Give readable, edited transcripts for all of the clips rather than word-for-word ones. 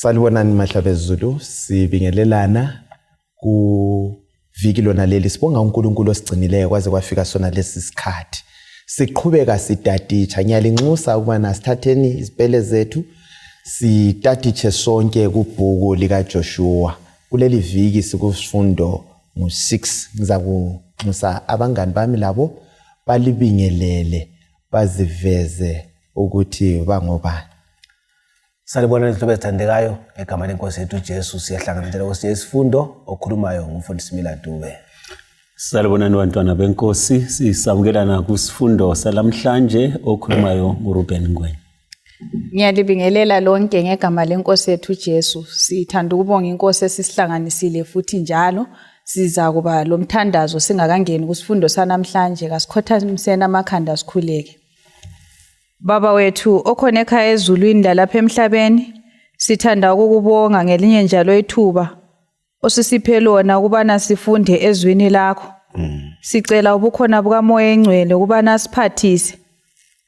Salibonani Mahlabe Zulu, sibingelelana ku viki lona leli sibonga uNkulunkulu osigcinileyo kwaze kwafika sona lesi sikhathi. Siqhubeka sidaditsha ngiyalinxusa ukubana sithatheni izipele zethu sidaditshe sonke kubhuku lika Joshua. Kuleli viki sikusifundo ngo6 ngizakunxusa abangani bami labo balibingelele baziveze ukuthi bangobani. Salibona nihlobo ezithandekayo egama lenkosi yethu Jesu siyahlangana kwesinye isifundo okhulumayo ngumfundisi Miladube. Salibonani bantwana benkosi sisamukelana kusifundo salamhlanje okhulumayo nguRuben Ngwenya. Ngiyalibingelela lonke ngegama lenkosi yethu Jesu. Sithanda ukubonga inkosi esisihlanganisile futhi njalo siza kuba lomthandazo singakangeni kusifundo sanamhlanje kasikhothaniseni amakhanda sikhuleke. Baba wethu okhona ekhaya ezulwini lalapha emhlabeni sithanda ukukubonga ngelinye njalo ithuba osisiphe lona ukubana sifunde ezwini lakho. Sicela ubukhona bukaMoya eNgcwele ukubana siphathise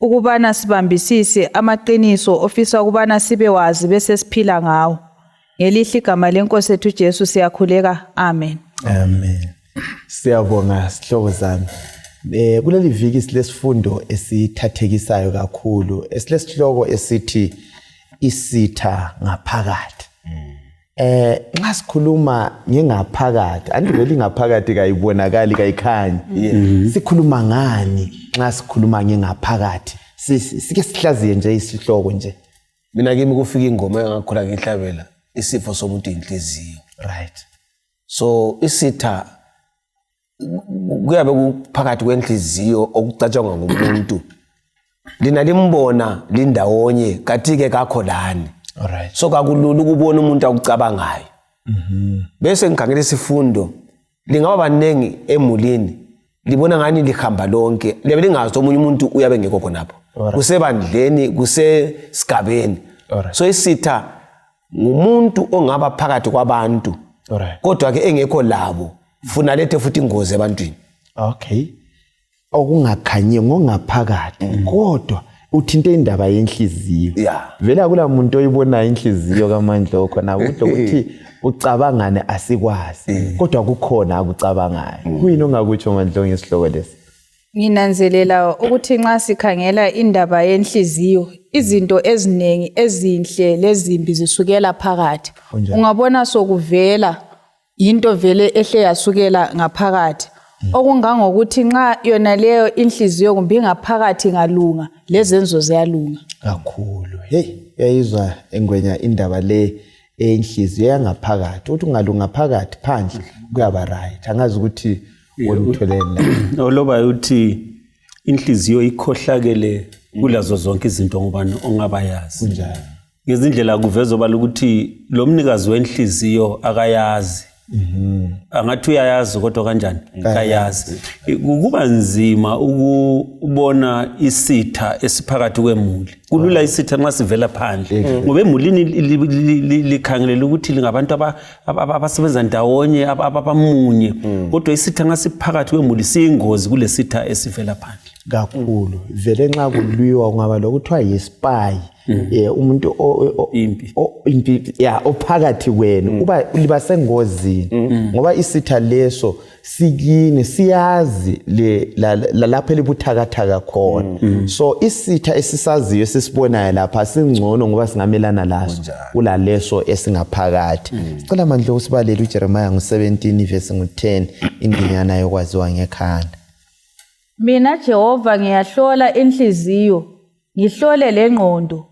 ukubana sibambisise amaqiniso ofisa ukubana sibe wazi bese siphila ngawo. Ngelihle igama lenkosi yethu Jesu siyakhuleka. Amen. Amen. Siyabonga sihlobo zami. Kuleli viki silesifundo esithathekisayo kakhulu esilesihloko esithi isitha ngaphakathi. Nxa sikhuluma ngengaphakathi andiveli ngaphakathi kayibonakali kayikhanyi. Sikhuluma ngani nxa sikhuluma ngengaphakathi? Sike sihlaziye nje isihloko nje. Mina kimi kufika ingoma engakhula ngihlabela isifo somuntu inhliziyo. Right. So isitha kuyabe kuphakathi kwenhliziyo okucatshangwa ngumuntu. Lina limbona lindawonye kathi ke kakho lani. Alright. So kakulula ukubona umuntu akucabangayo. Bese ngikhangela isifundo lingaba banengi emulini libona ngani lihamba lonke libe lingazi omunye umuntu uyabe ngekho khonapho. Kusebandleni kusesigabeni. So isitha ngumuntu ongaba phakathi kwabantu. Kodwa ke engekho labo funa lethe futhi ingozi ebantwini. Okay. Okungakhanyi ngongaphakathi kodwa uthinte indaba yenhliziyo. Vela kula muntu oyibona inhliziyo kaMandla khona ukuthi ukuthi ucabangane asikwazi kodwa kukhona akucabangayo. Kuyini ongakutsho Mandla ngesihloko lesi? Nginanzelela ukuthi nxa sikhangela indaba yenhliziyo izinto ezinengi ezinhle lezimbi zisukela phakathi. Ungabona sokuvela into vele ehle yasukela ngaphakathi. Okungangokuthi nxa yona leyo inhliziyo kumbe ngaphakathi ngalunga lezenzo ziyalunga. Kakhulu. Hey, yayizwa Engwenya indaba le enhliziyo yangaphakathi. Uthi ungalunga phakathi phandle kuyaba right. Angazi ukuthi olutholeni. Oloba uthi inhliziyo ikhohlakele kulazo zonke izinto ngobani ongabayazi. Kunjalo. Ngezindlela kuvezwa bala ukuthi lo mnikazi wenhliziyo akayazi. Angathi uyayazi kodwa kanjani akayazi. Kuba nzima ukubona isitha esiphakathi kwemuli. Kulula isitha nxa sivela phandle. Ngoba emulini likhangelela ukuthi lingabantu abasebenza ndawonye abamunye. Kodwa isitha nxa siphakathi kwemuli siyingozi kulesitha esivela phandle. Kakhulu. Vele nxa kulwiwa ungaba lokuthiwa yispy. Umuntu impi ophakathi kwenu uba liba sengozini ngoba isitha leso sikini siyazi lapha elibuthakathaka khona. So isitha esisaziyo esisibonayo lapha singcono ngoba singamelana laso kulaleso esingaphakathi. Sicela Mandla usibalele uJeremiah ngo17 verse ngo10 indinyana yokwaziwa ngekhanda. Mina Jehova ngiyahlola inhliziyo ngihlole lengqondo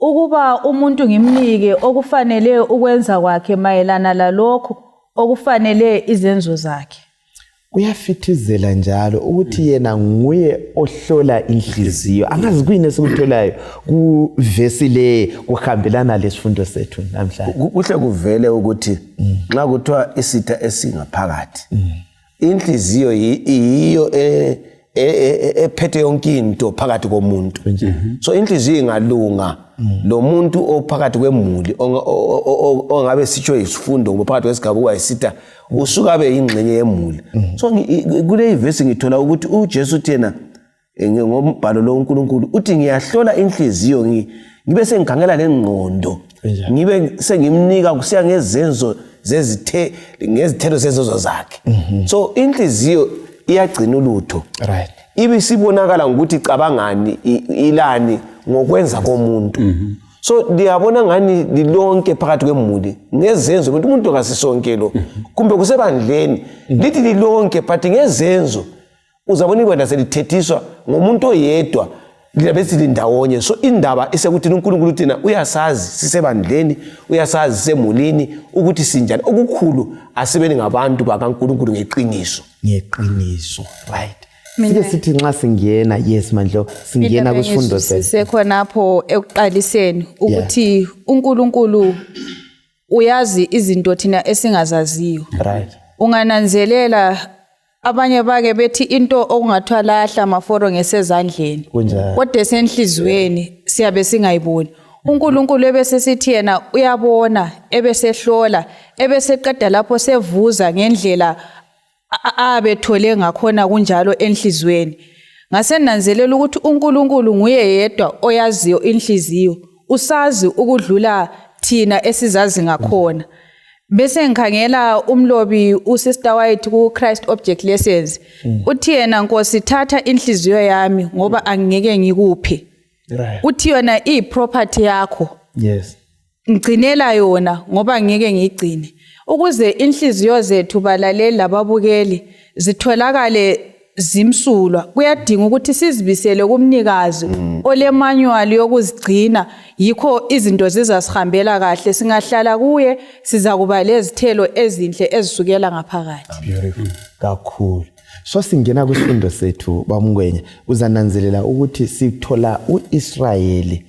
ukuba umuntu ngimnike okufanele ukwenza kwakhe mayelana lalokho okufanele izenzo zakhe. Uyafithizela njalo ukuthi yena nguye ohlola inhliziyo. Angazi kuyini esikutholayo ku verse le kuhambelana lesifundo sethu namhlanje. Kuhle kuvele ukuthi nxa kuthiwa isitha esingaphakathi inhliziyo yiyo ephethe yonke into phakathi komuntu. So inhliziyo ingalunga lo muntu ophakathi kwemuli ongabe sitsho isifundo ngoba phakathi kwesigaba kwayisitha usuka be ingxenye yemuli. So kule verse ngithola ukuthi uJesu uthi yena ngombhalo lo uNkulunkulu uthi ngiyahlola inhliziyo ngibe sengikhangela lengqondo ngibe sengimnika kusiya ngezenzo ngezithelo zezenzo zakhe. So inhliziyo iyagcina ulutho. Right. Ibe sibonakala ngokuthi cabangani ilani ngokwenza komuntu. So liyabona ngani lilonke phakathi kwemuli ngezenzo ukuthi umuntu ngasisonke lo kumbe kusebandleni lithi lilonke but ngezenzo uzabona ikwenda selithethiswa ngomuntu oyedwa lilabe silindawonye. So indaba isekuthi uNkulunkulu thina uyasazi sisebandleni, uyasazi semulini ukuthi sinjani. Okukhulu asibeni ngabantu bakaNkulunkulu ngeqiniso. Right. Sike sithi nxa singena yes Mandlo singena kusifundo sekhonapho ekuqaliseni ukuthi uNkulunkulu uyazi izinto thina esingazaziyo. Right. Ungananzelela abanye bake bethi into okungathwa lahla amaforo ngesezandleni kodwa esenhlizweni siyabe singayiboni. uNkulunkulu ebese sithi yena uyabona ebesehlola ebeseqeda lapho sevuza ngendlela abethole ngakhona kunjalo enhlizweni. Ngasenanzelela ukuthi uNkulunkulu nguye yedwa oyaziyo inhliziyo, usazi ukudlula thina esizazi ngakhona. Bese ngikhangela umlobi uSister White ku Christ Object Lessons uthi yena Nkosi thatha inhliziyo yami ngoba angeke ngikuphe. Right. Uthi yona iproperty yakho. Yes. Ngcinela yona ngoba ngeke ngigcine. Ukuze inhliziyo zethu balaleli lababukeli zitholakale zimsulwa kuyadinga ukuthi sizibisele kumnikazi ole manual yokuzigcina yikho izinto zizasihambela kahle singahlala kuye siza kuba lezithelo ezinhle ezisukela ngaphakathi. Beautiful. Kakhulu. So singena kusifundo sethu bamngwenye uzananzelela ukuthi sithola uIsrayeli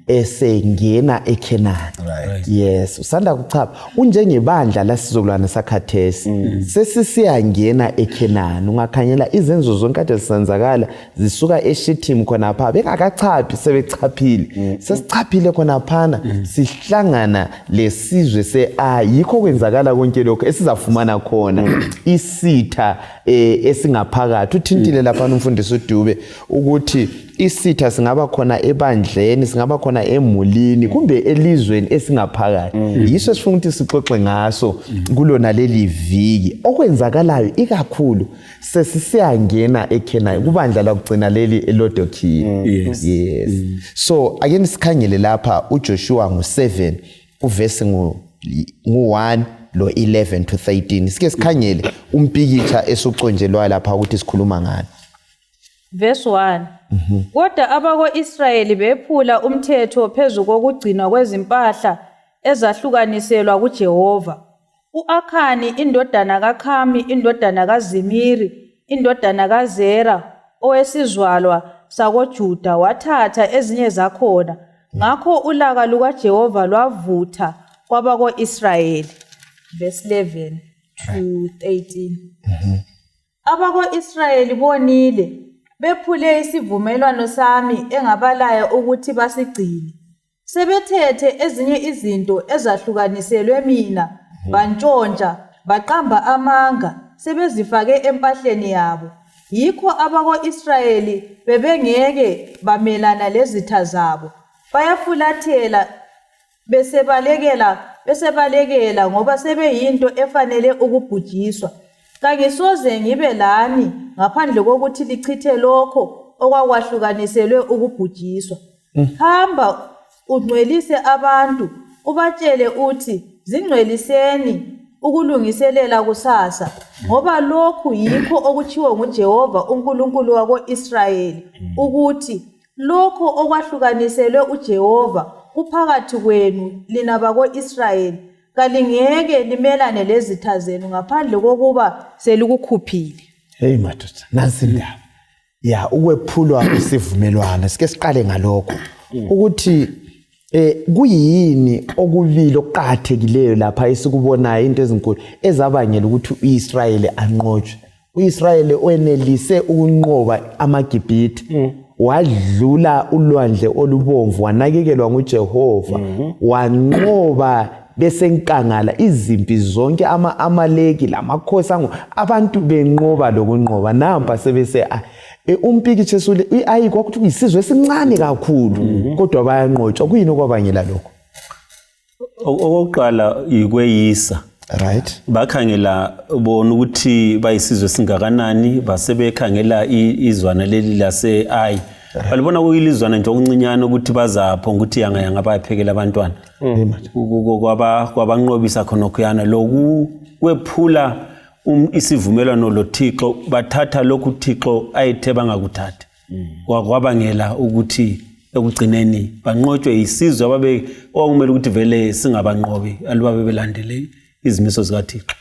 esengena eKenani. Right. Yes, usanda kuchapha unjengebandla lasizokulwana sakhathesi sesisiyangena eKenani ungakhanyela izenzo zonke kade zisenzakala zisuka eShittim khona pha bengakachaphi sebechaphile sesichaphile khona phana sihlangana lesizwe yikho kwenzakala konke lokho esizafumana khona isitha esingaphakathi uthintile lapha umfundisi uDube ukuthi isitha singaba khona ebandleni singaba khona emulini kumbe elizweni esingaphakathi. Yiso sifuna ukuthi sixoxe ngaso kulona leli viki okwenzakalayo ikakhulu sesisiyangena eKenani kubandla lokugcina leli eLodokhini. Yes. So again sikhangele lapha uJoshua ngo7 uverse ngo1 lo 11 to 13 sike sikhangele umpikitsha esuconjelwa lapha ukuthi sikhuluma ngani. Verse 1. Kodwa abako-Israyeli bephula umthetho phezu kokugcinwa kwezimpahla ezahlukaniselwa kuJehova. U-Akhani indodana kaKhami indodana kaZimiri indodana kaZera owesizalwa sakoJuda wathatha ezinye zakhona. Ngakho ulaka lukaJehova lwavutha kwabako-Israyeli. Verse 11 to 13. Abako-Israyeli bonile bephule isivumelwano sami engabalayo ukuthi basigcine. Sebethethe ezinye izinto ezahlukaniselwe mina, bantshontsha, baqamba amanga, sebezifake empahleni yabo. Yikho abako-Israyeli bebengeke bamelana lezitha zabo. Bayafulathela besebalekela ngoba sebeyinto efanele ukubhujiswa. Kangisoze ngibe lani ngaphandle kokuthi lichithe lokho okwakwahlukanisele ukubhujiswa. Hamba ungcwelise abantu ubatshele uthi zingcweliseni ukulungiselela kusasa ngoba lokhu yikho okuchiwe nguJehova uNkulunkulu wako-Israyeli ukuthi lokho okwahlukaniselwe uJehova kuphakathi kwenu lina bako-Israyeli kalingeke limelane lezitha zenu ngaphandle kokuba selikukhuphile. Hey madoda nansi indaba ya ukwephulwa isivumelwano sike siqale ngalokho ukuthi kuyini okubili okuqhathekileyo lapha esikubonayo into ezinkulu ezabangela ukuthi uIsrayeli anqotshwe. uIsrayeli wenelise ukunqoba amaGibhithe wadlula ulwandle olubomvu wanakekelwa nguJehova wanqoba besenkangala izimpi zonke ama-Amaleki lamakhosi abantu benqoba lokunqoba nampa sebese umpikitshe sule ayikho ukuthi isizwe esincane kakhulu kodwa bayanqotshwa kuyini okwabangela lokho. Okokuqala ikweyisa. Right. Bakhangela bona ukuthi bayisizwe singakanani basebekhangela izwana leli lase ai. Balibona kuyilizwana nje okuncinyane ukuthi bazapho ukuthi yanga bayaphekela abantwana. Kwabanqobisa khona khuyana loku kwephula isivumelwano loThixo bathatha lokhu uThixo ayithe bangakuthatha. Kwabangela ukuthi ekugcineni banqotshwe isizwe ababe okumele ukuthi vele singabanqobi alibabe belandele izimiso zikaThixo.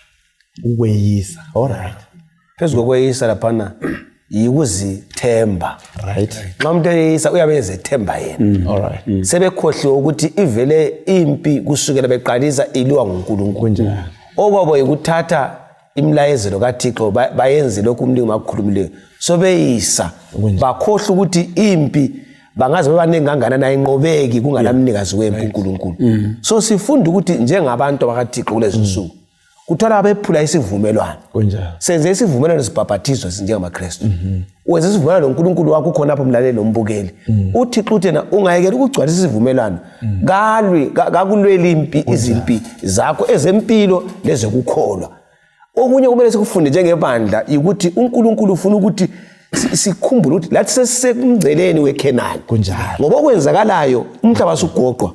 Ukweyisa. All right. Phezu kokweyisa laphana yikuzithemba. Right. Nxa umuntu eyisa uyabe ezethemba yena. All right. Sebekhohliwe ukuthi ivele impi kusukela beqalisa iliwa nguNkulunkulu nje. Okwabo yikuthatha imlayezelo kaThixo bayenze lokhu umlimi akukhulumileyo. So beyisa bakhohle ukuthi impi bangaze bebaningi kangakanani ayinqobeki kunganamnikazi wempi uNkulunkulu. So sifunda ukuthi njengabantu bakaThixo kulezi nsuku kuthola abephula isivumelwano. Senze isivumelwano sibhabhathizwa sinjengamaKristu. Wenze isivumelwano noNkulunkulu wakho khona apho umlaleli nombukeli. UThixo uthena ungayekela ukugcwalisa isivumelwano. Kakulwela impi izimpi zakho ezempilo lezokukholwa. Okunye kumele sikufunde njengebandla ukuthi uNkulunkulu ufuna ukuthi sikhumbule ukuthi lathi sesisekungceleni weKhenani. Ngoba okwenzakalayo umhlaba sugoqwa.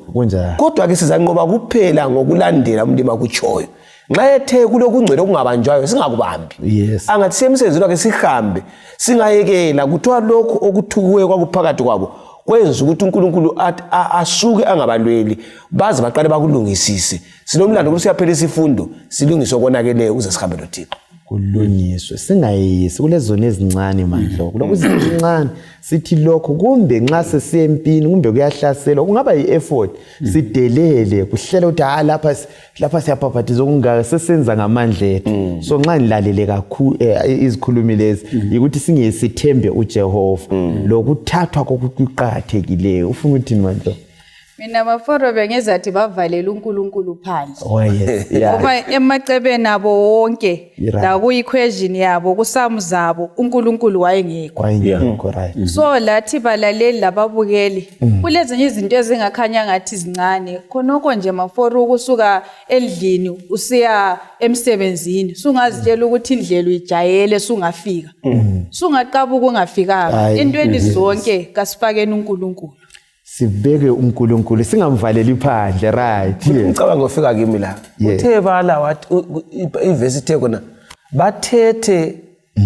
Kodwa ke sizanqoba kuphela ngokulandela umlimi akutshoyo. Nxa ethe kulokungcwele okungabanjwayo singakubambi. Yes. Angathi semsenzweni wakhe sihambe singayekela kuthiwa lokho okuthukiwe kwakuphakathi kwabo kwenza ukuthi uNkulunkulu asuke angabalweli baze baqale bakulungisise. Sinomlando ukuthi siyaphela isifundo silungiswe konakeleyo uze sihambe noThixo. Kulungiswe singayisi kulezona ezincane mandlo lokho izincane sithi lokho kumbe nxa sesempini kumbe kuyahlaselwa kungaba yieffort sidelele kuhlela ukuthi lapha siyaphaphatiza okungaka sesenza ngamandla ethu. So nxa nilalele kakhulu izikhulumi lezi ukuthi singesithembe uJehova lokuthathwa kokuqhaqhathekileyo ufuna ukuthi mandlo. Mina Maforo bengezathi bavalela uNkulunkulu phandle. Oh yes. Yeah. Ngoba emacebeni abo wonke la kuyiquestion yabo kusamu zabo uNkulunkulu wayengekho. Right. So lathi balaleli lababukeli kulezinye izinto ezingakhanya ngathi zincane khonoko nje Maforo ukusuka endlini usiya emsebenzini sungazitshela ukuthi indlela uyijayele sungafika. Sungaqaba ukungafika entweni zonke kasifakeni uNkulunkulu. Sibeke uNkulunkulu singamvaleli phandle right. Ngicabanga ngofika kimi la. Uthe bala wathi iverse ithe kona bathethe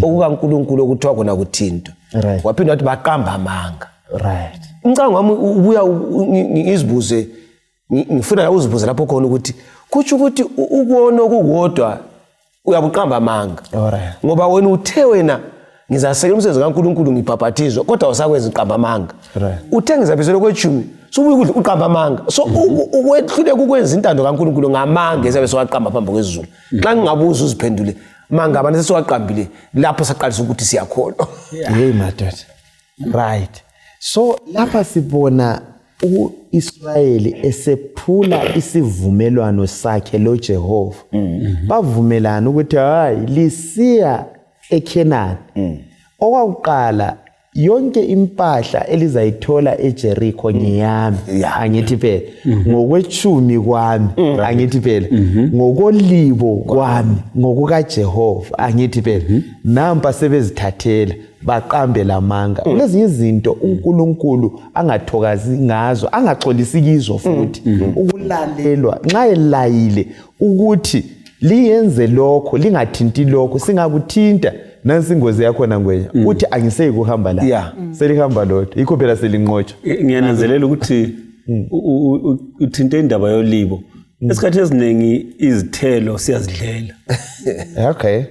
okukaNkulunkulu okuthiwa kona kuthinto. Waphinda wathi baqamba amanga. Right. Ngicabanga wami ubuya ngizibuze ngifuna uzibuze lapho khona ukuthi kuthi ukuthi ukubona okukodwa uyabuqamba amanga. Alright. Ngoba wena uthe wena ngizasekela umsebenzi kaNkulunkulu ngibhabhathizwa kodwa usakwenza iqamba amanga. Uthe ngizaphezela kwechumi so ubuye uqamba amanga. So ukwehluleka ukwenza intando kaNkulunkulu ngamanga esabe soqamba phambi kwezulu. Xa ngingabuza uziphendule manga abantu sesiwaqambile lapho saqalisa ukuthi siyakholwa. Hey madoda. Right. So lapha sibona uIsrayeli esephula isivumelwano sakhe loJehova. Bavumelana ukuthi hayi lisiya eKhenani. Okwakuqala yonke impahla elizayithola eJericho ngiyami angithi phela ngokwechumi kwami angithi phela ngokolibo kwami ngokukaJehova angithi phela nampa sebezithathela baqambe lamanga kulezinye izinto uNkulunkulu angathokazi ngazo angaxolisi kizo futhi ukulalelwa nxa elayile ukuthi liyenze lokho lingathinti lokho singakuthinta nansi ingozi yakho nangwenya uthi angiseyi kuhamba la selihamba lodwa yikho phela selinqotsha. Ngiyananzelela ukuthi uthinte indaba yolibo esikhathi eziningi izithelo siyazidlela. Okay.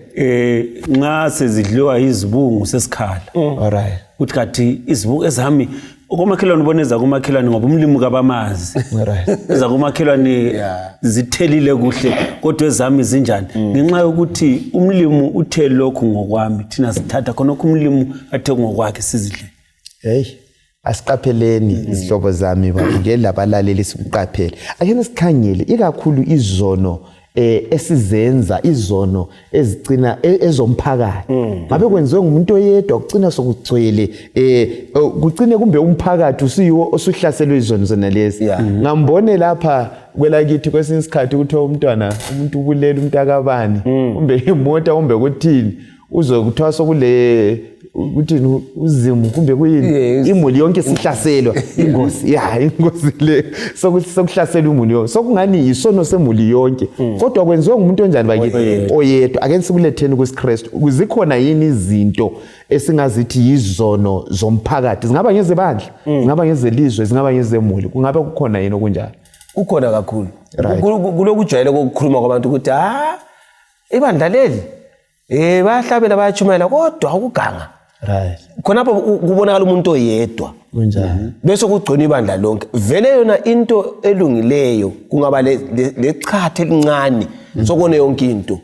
Nxa sezidliwa izibungu sesikhala. Alright. Uthi kathi izibungu ezami okumakhelwane uboneza kumakhelwane ngoba umlimi kabamazi. Right. Eza kumakhelwane zithelile kuhle kodwa ezami zinjani ngenxa yokuthi umlimi uthe lokhu ngokwami thina sithatha khona umlimi athe ngokwakhe sizidle. Hey asiqapheleni izihlobo zami babukeli labalaleli sikuqaphele. Ake sikhangele ikakhulu izono esizenza izono ezicina ezomphakathi ngabe kwenziwe ngumuntu oyedwa kucina sokugcwele kucine kumbe umphakathi usiyiwo osuhlaselwe izono zona lezi ngambone lapha kwelakithi kwesinye isikhathi kuthiwa umuntu kulela umntakabani kumbe imota kumbe kuthini uzokuthiwa sokule ukuthi uzimu kumbe kuyini imuli yonke sihlaselwa ingozi ingozi le sokuhlasela imuli yonke sokungani yisono semuli yonke kodwa kwenziwe ngumuntu onjani bakithi oyedwa ake sikuletheni kuSkristu zikhona yini izinto esingazithi yizono zomphakathi zingaba ngezebandla zingaba ngezelizwe zingaba ngezemuli kungabe kukhona yini okunjalo ukhona kakhulu kulokujwayele ukukhuluma kwabantu ukuthi ibandla leli bayahlabela bayachumayela kodwa akuganga khonapho kubonakala umuntu oyedwa kunjani bese kugcona ibandla lonke vele yona into elungileyo kungaba lechatha elincane sokone yonke into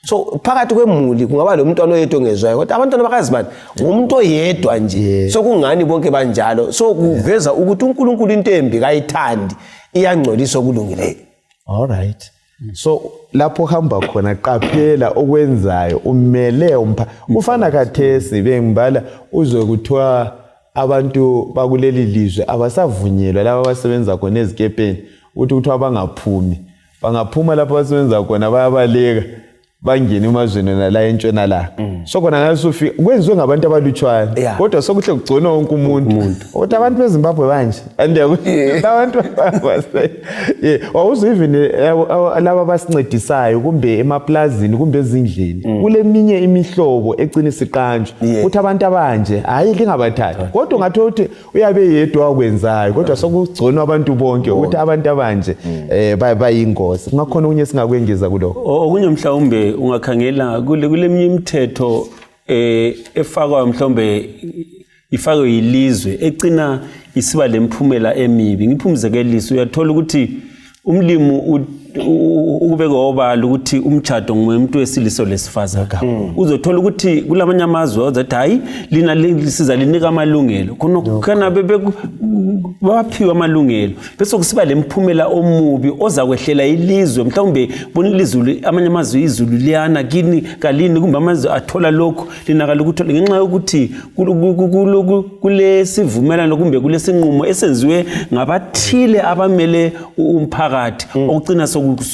so phakathi kwemuli kungaba lo mntwana oyedwa ongezwayo kodwa abantwana bakazibani umuntu oyedwa nje sokungani bonke banjalo so kuveza ukuthi uNkulunkulu into embi kayithandi iyangcolisa okulungileyo all right so lapho hamba khona qaphela okwenzayo umele ufana kathesi bengibala uzwe kuthiwa abantu bakuleli lizwe abasavunyelwa laba abasebenza khona ezikepeni uthi kuthiwa bangaphuma lapho abasebenza khona bayabaleka bangene emazweni nala entshona la so khona ngasufika kwenziwe ngabantu abalutshwana kodwa sokuhle kugcona wonke umuntu uthi abantu beZimbabwe manje abantu wawuze even laba basincedisayo kumbe emaplazini kumbe ezindleni kuleminye imihlobo egcina isiqanjwa uthi abantu abanje hayi lingabathatha kodwa ngathi uthi uyabe yedwa wakwenzayo kodwa sokugcona abantu bonke uthi abantu abanje bayingozi ngakhona unye singakwengeza kuloko okunye mhlawumbe ungakhangela kuleminye imithetho efakwa mhlawumbe ifakwe yilizwe egcina isiba lemphumela emibi ngiphumzekelisa uyathola ukuthi umlimi ukubeka obala ukuthi umtchado ngumuntu wesilisa lesifazana uzothola ukuthi kulamanye amazwe ozathi hayi lina lisiza linika amalungelo khona baphiwa amalungelo bese kusiba lemphumela omubi oza kwehlela ilizwe mhlawumbe bona ilizwe amanye amazwe izulu liyana kini kalini kumbe amazwe athola lokho linakala ukuthola ngenxa yokuthi kulesivumelano kumbe kulesinqumo esenziwe ngabathile abamele umphakathi okucina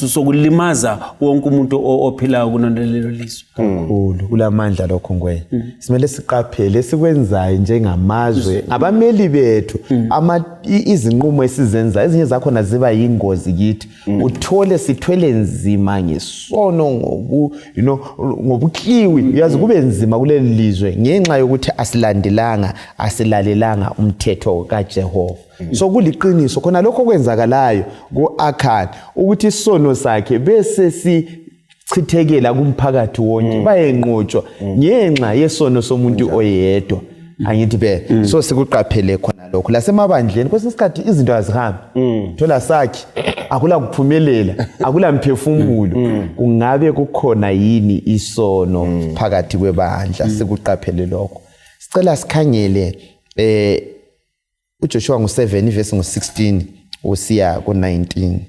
sokulimaza wonke umuntu ophilayo kunalelo lizwe kakhulu kulamandla lokho ngwena simele siqaphele sikwenzayo njengamazwe abameli bethu izinqumo esizenza ezinye zakhona ziba yingozi kithi uthole sithwele nzima ngesono ngobukliwi uyazi kube nzima kuleli lizwe ngenxa yokuthi asilalelanga umthetho kaJehova so kuliqiniso khona lokho kwenzakalayo kuAkhan ukuthi isono sakhe bese sichithekela kumphakathi wonke bayenqotshwa ngenxa yesono somuntu oyedwa angithi so sikuqaphele khona lokho lasemabandleni kwesikhathi izinto azihambi thola sakhe akula kuphumelela akula mphefumulo kungabe kukhona yini isono phakathi kwebandla sikuqaphele lokho sicela sikhangele uJoshua 7 verse 16 usiya ku19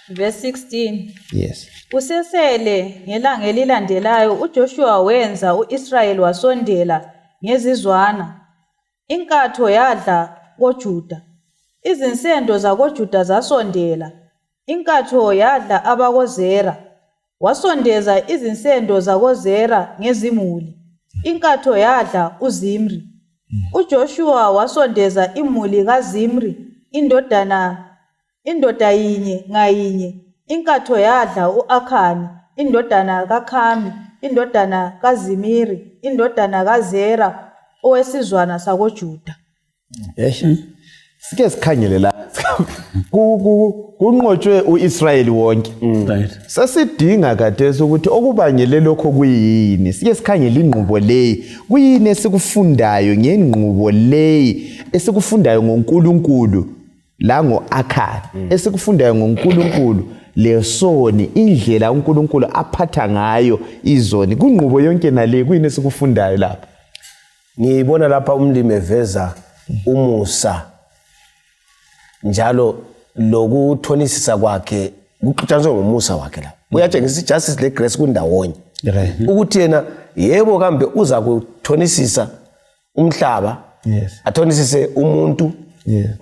verse 16 yes Kusesele ngelanga elilandelayo uJoshua wenza uIsrayeli wasondela ngezizwana inkatho yadla koJuda izinsendo zakoJuda zasondela inkatho yadla abakoZera wasondeza izinsendo zakoZera ngezimuli inkatho yadla uZimri uJoshua wasondeza imuli kaZimri indoda yinye ngayinye inkatho yadla uAkhani indodana kaKhami indodana kaZimiri indodana kaZera owesizwana sakoJuda sike sikhangele la kunqotshwe uIsrayeli wonke sasidinga kade ukuthi okubangele lokho kuyini sike sikhangele inqubo leyi kuyini esikufundayo ngenqubo leyi esikufundayo ngoNkulunkulu la ngoAkhan esikufundayo ngoNkulunkulu lesoni indlela uNkulunkulu aphatha ngayo izoni kunqubo yonke nale kuyini esikufundayo lapha ngibona lapha umlimi eveza umusa njalo lokuthonisisa kwakhe kuqhutshazwe ngomusa wakhe lapha uyatshengisa ijustice legrace kundawonye Right. ukuthi yena yebo kambe uza kuthonisisa umhlaba athonisise umuntu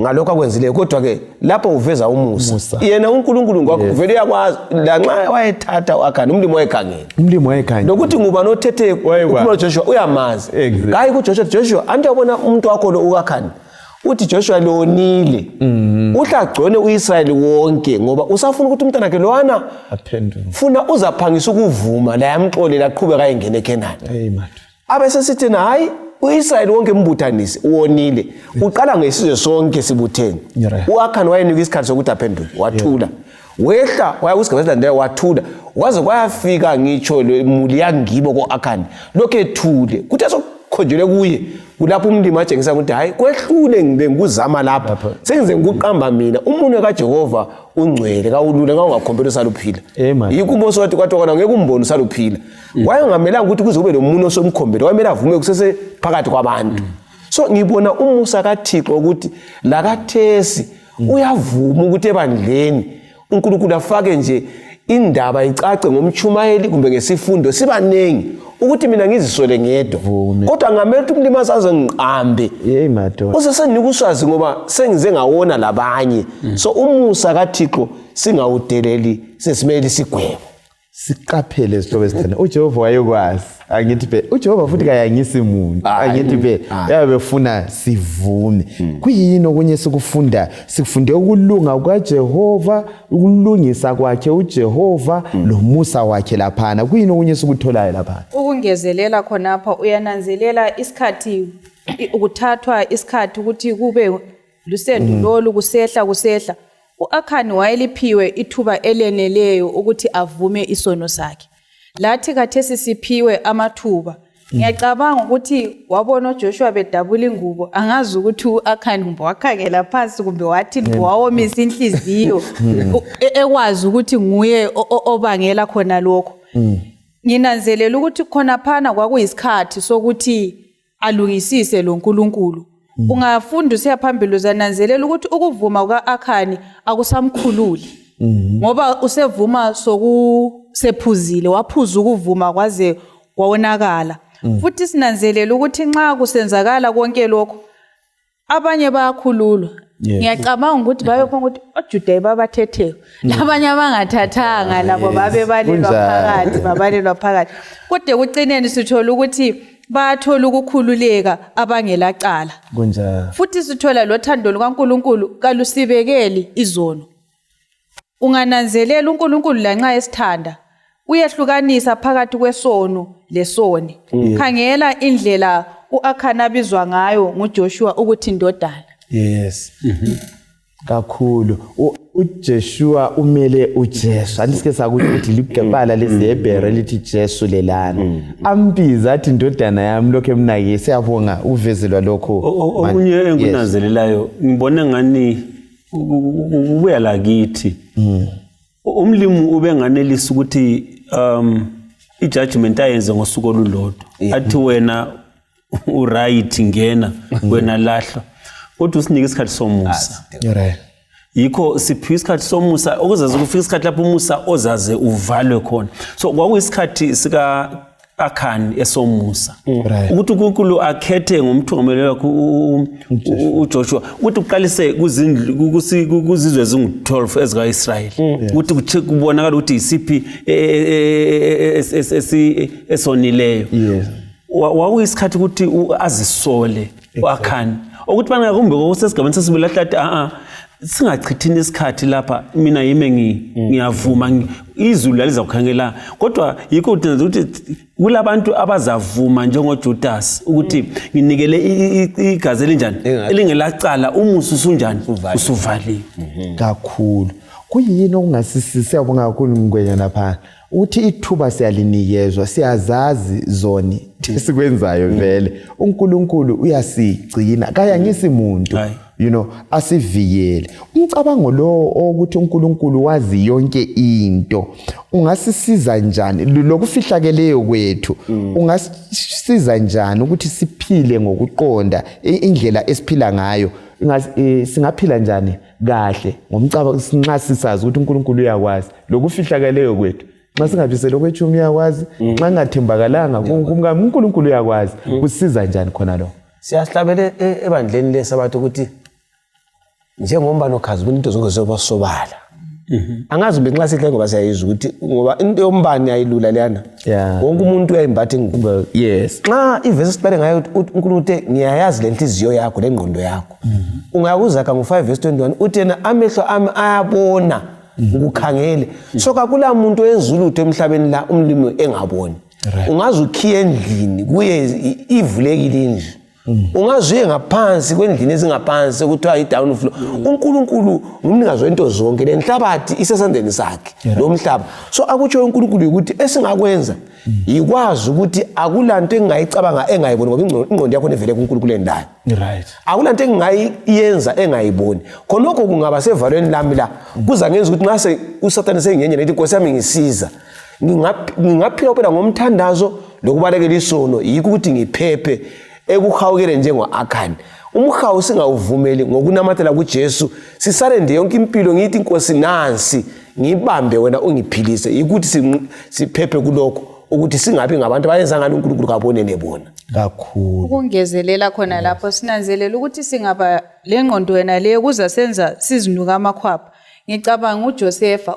ngalokho akwenzileyo kodwa ke lapho uveza umusa yena uNkulunkulu ngakho vele yakwazi lanxa wayethatha uAkhani umlimo wayegangeni nokuthi nguba nothethe ukhuluma Joshua uyamazi hayi kuJoshua andiyabona umuntu wakho lo uAkhani uthi Joshua lonile uhlagcone uIsrael wonke ngoba usafuna ukuthi umntana wakhe lowana aphendule funa uzaphangisa ukuvuma la yamxolela aqhubeka ayengene eKenani abese sithi hayi uIsrael wonke embuthanisi uwonile uqala ngesizwe sonke sibutheni uAkhani wayenika isikhathi sokuthi aphendule wathula wehla waya kusigabezela ndaye wathula waze kwayafika ngitsho lemuli yangibo koAkhani lokho ethule kuthi sokukhonjele kuye kulapho umlimi atshengisa ukuthi hayi kwehlule ngikuzama lapha sengize ngikuqamba mina umuntu kaJehova ungcwele kawulule ngawungakhompela usaluphila yikho umboso wathi kwathi ngeke umbone usaluphila wayengamelanga ukuthi kuze kube nomuntu osomkhombela wayemela avume kusese phakathi kwabantu so ngibona umusa kaThixo ukuthi la kaThesi uyavuma ukuthi ebandleni uNkulunkulu afake nje indaba icace ngomchumayeli kumbe ngesifundo sibanengi ukuthi mina ngizisole ngedwa kodwa ngamele ukuthi umlimi azaze ngiqambe usesenika uswazi ngoba sengize ngawona labanye so umusa kaThixo singawudeleli sesimele sigwebo siqaphele isihlobo esithana uJehova wayekwazi angithi be uJehova futhi kayangisi umuntu angithi be yabefuna sivume kuyini okunye sikufunde ukulunga kwaJehova ukulungisa kwakhe uJehova lomusa wakhe laphana kuyini okunye sikutholayo laphana ukungezelela khonapha uyananzelela isikhathi ukuthathwa isikhathi ukuthi kube lusendo lolu kusehla uAkhani wayeliphiwe ithuba eleneleyo ukuthi avume isono sakhe lathi kathesi siphiwe amathuba ngiyacabanga ukuthi wabona uJoshua bedabula ingubo angazi ukuthi uAkhani kumbe wakhangela phansi kumbe wathi wawomisa inhliziyo ekwazi ukuthi nguye obangela khona lokho nginanzelela ukuthi khona phana kwakuyisikhathi sokuthi alungisise lo nkulunkulu ungafunda usiyaphambili uzananzelela ukuthi ukuvuma kwaAkhani akusamkhululi ngoba usevuma sokusephuzile waphuza ukuvuma kwaze kwawonakala futhi sinanzelela ukuthi nxa kusenzakala konke lokho abanye bayakhululwa ngiyacabanga ukuthi babe khona ukuthi oJuda babathetheyo labanye abangathathanga nabo babalelwa phakathi kodwa kucineni sithola ukuthi bathola ukukhululeka abangelacala kunjalo futhi sithola lothando lukaNkulunkulu kalusibekeli izono ungananzelela uNkulunkulu lanxa esithanda uyehlukanisa phakathi kwesono lesoni khangela indlela uAkhani abizwa ngayo nguJoshua ukuthi indodana kakhulu uJoshua umele uJesu andisike sakuthi libhala lesihebhere lithi Jesu lelana ambiza athi indodana yami lokho emnake siyabonga uvezelwa lokho okunye engunanzelelayo ngibona ngani ubuya lakithi umlimi ubenganelisa ukuthi ijudgment ayenze ngosuku olulodwa athi wena uright ngena wena lahla kodwa usinike isikhathi somusa yikho siphiwe isikhathi somusa okuzaze kufika isikhathi lapho umusa ozaze uvalwe khona so kwakuyisikhathi sika Akhani esomusa ukuthi uNkulunkulu akhethe ngomthungameli wakhe uJoshua ukuthi uqalise kuzizwe ezingu-12 ezikaIsrael ukuthi kubonakala ukuthi isiphi esonileyo wakuyisikhathi ukuthi azisole uAkhani ukuthi bana kumbe kokusesigabeni sesibili lahlathi singachithini isikhathi lapha mina yime ngiyavuma izulu laliza kukhangela kodwa yikho ukuthi kulabantu abazavuma njengoJudas ukuthi nginikele igazi elinjani elingelacala umusa usunjani usuvaliwe kakhulu kuyini okungasisiyabonga kakhulu ngikwenye lapha uthi ithuba siyalinikezwa siyazazi zoni esikwenzayo vele uNkulunkulu uyasigcina kaya ngisimuntu asivikele umcabango lo ukuthi uNkulunkulu wazi yonke into ungasisiza njani lokufihlakeleyo kwethu ungasiza njani ukuthi siphile ngokuqonda indlela esiphila ngayo singaphila njani kahle ngomcabango sinxa sisazi ukuthi uNkulunkulu uyakwazi lokufihlakeleyo kwethu Nxa singabiselwe kwechumi yakwazi, nxa ngingathembakalanga uNkulunkulu uyakwazi. Kusiza njani khona lo? Siyahlabela ebandleni lesabathu ukuthi njengomba nokhazi into zonke zobasobala. Angazi benxa sihle ngoba siyayizwa ukuthi ngoba into yombani ayilula leyana. Wonke umuntu uyayimbatha ingubo. Yes. Xa ivesi sibale ngayo uNkulunkulu uthi ngiyayazi lenhliziyo yakho lengqondo yakho. Ungayakuza ka ngo5 verse 21 uthi yena amehlo ami ayabona ukukhangele. So kakula muntu ezulutho emhlabeni la umlimi engaboni. Ungazi ukhiye endlini kuye ivulekile indlu. Ungazuye ngaphansi kwendlini ezingaphansi ukuthiwa i-down floor. uNkulunkulu ngumnikazi wento zonke lenhlabathi isesandleni sakhe lo mhlaba. So akutsho uNkulunkulu ukuthi esingakwenza ikwazi ukuthi akulanto engayicabanga engayiboni ngoba ingqondo yakho nevele kuNkulunkulu endayo. Right. Akulanto engayiyenza engayiboni. Khonokho kungaba sevalweni lami la kuza ngenza ukuthi nxa uSathane sengenye nethi Nkosi yami ngisiza. Ngingaphila phela ngomthandazo lokubalekela isono yikho ukuthi ngiphephe ekuhawukele njengo-Akhani. Umhawu singawuvumeli ngokunamathela kuJesu sisale nde yonke impilo ngithi Nkosi nansi ngibambe wena ungiphilise ukuthi siphephe kulokho ukuthi singabi ngabantu bayenza ngalo uNkulunkulu kabone nebona. Kakhulu. Ukungezelela khona lapho sinanzelela ukuthi singaba lengqondo wena le kuza senza sizinuka amakhwapha. Ngicabanga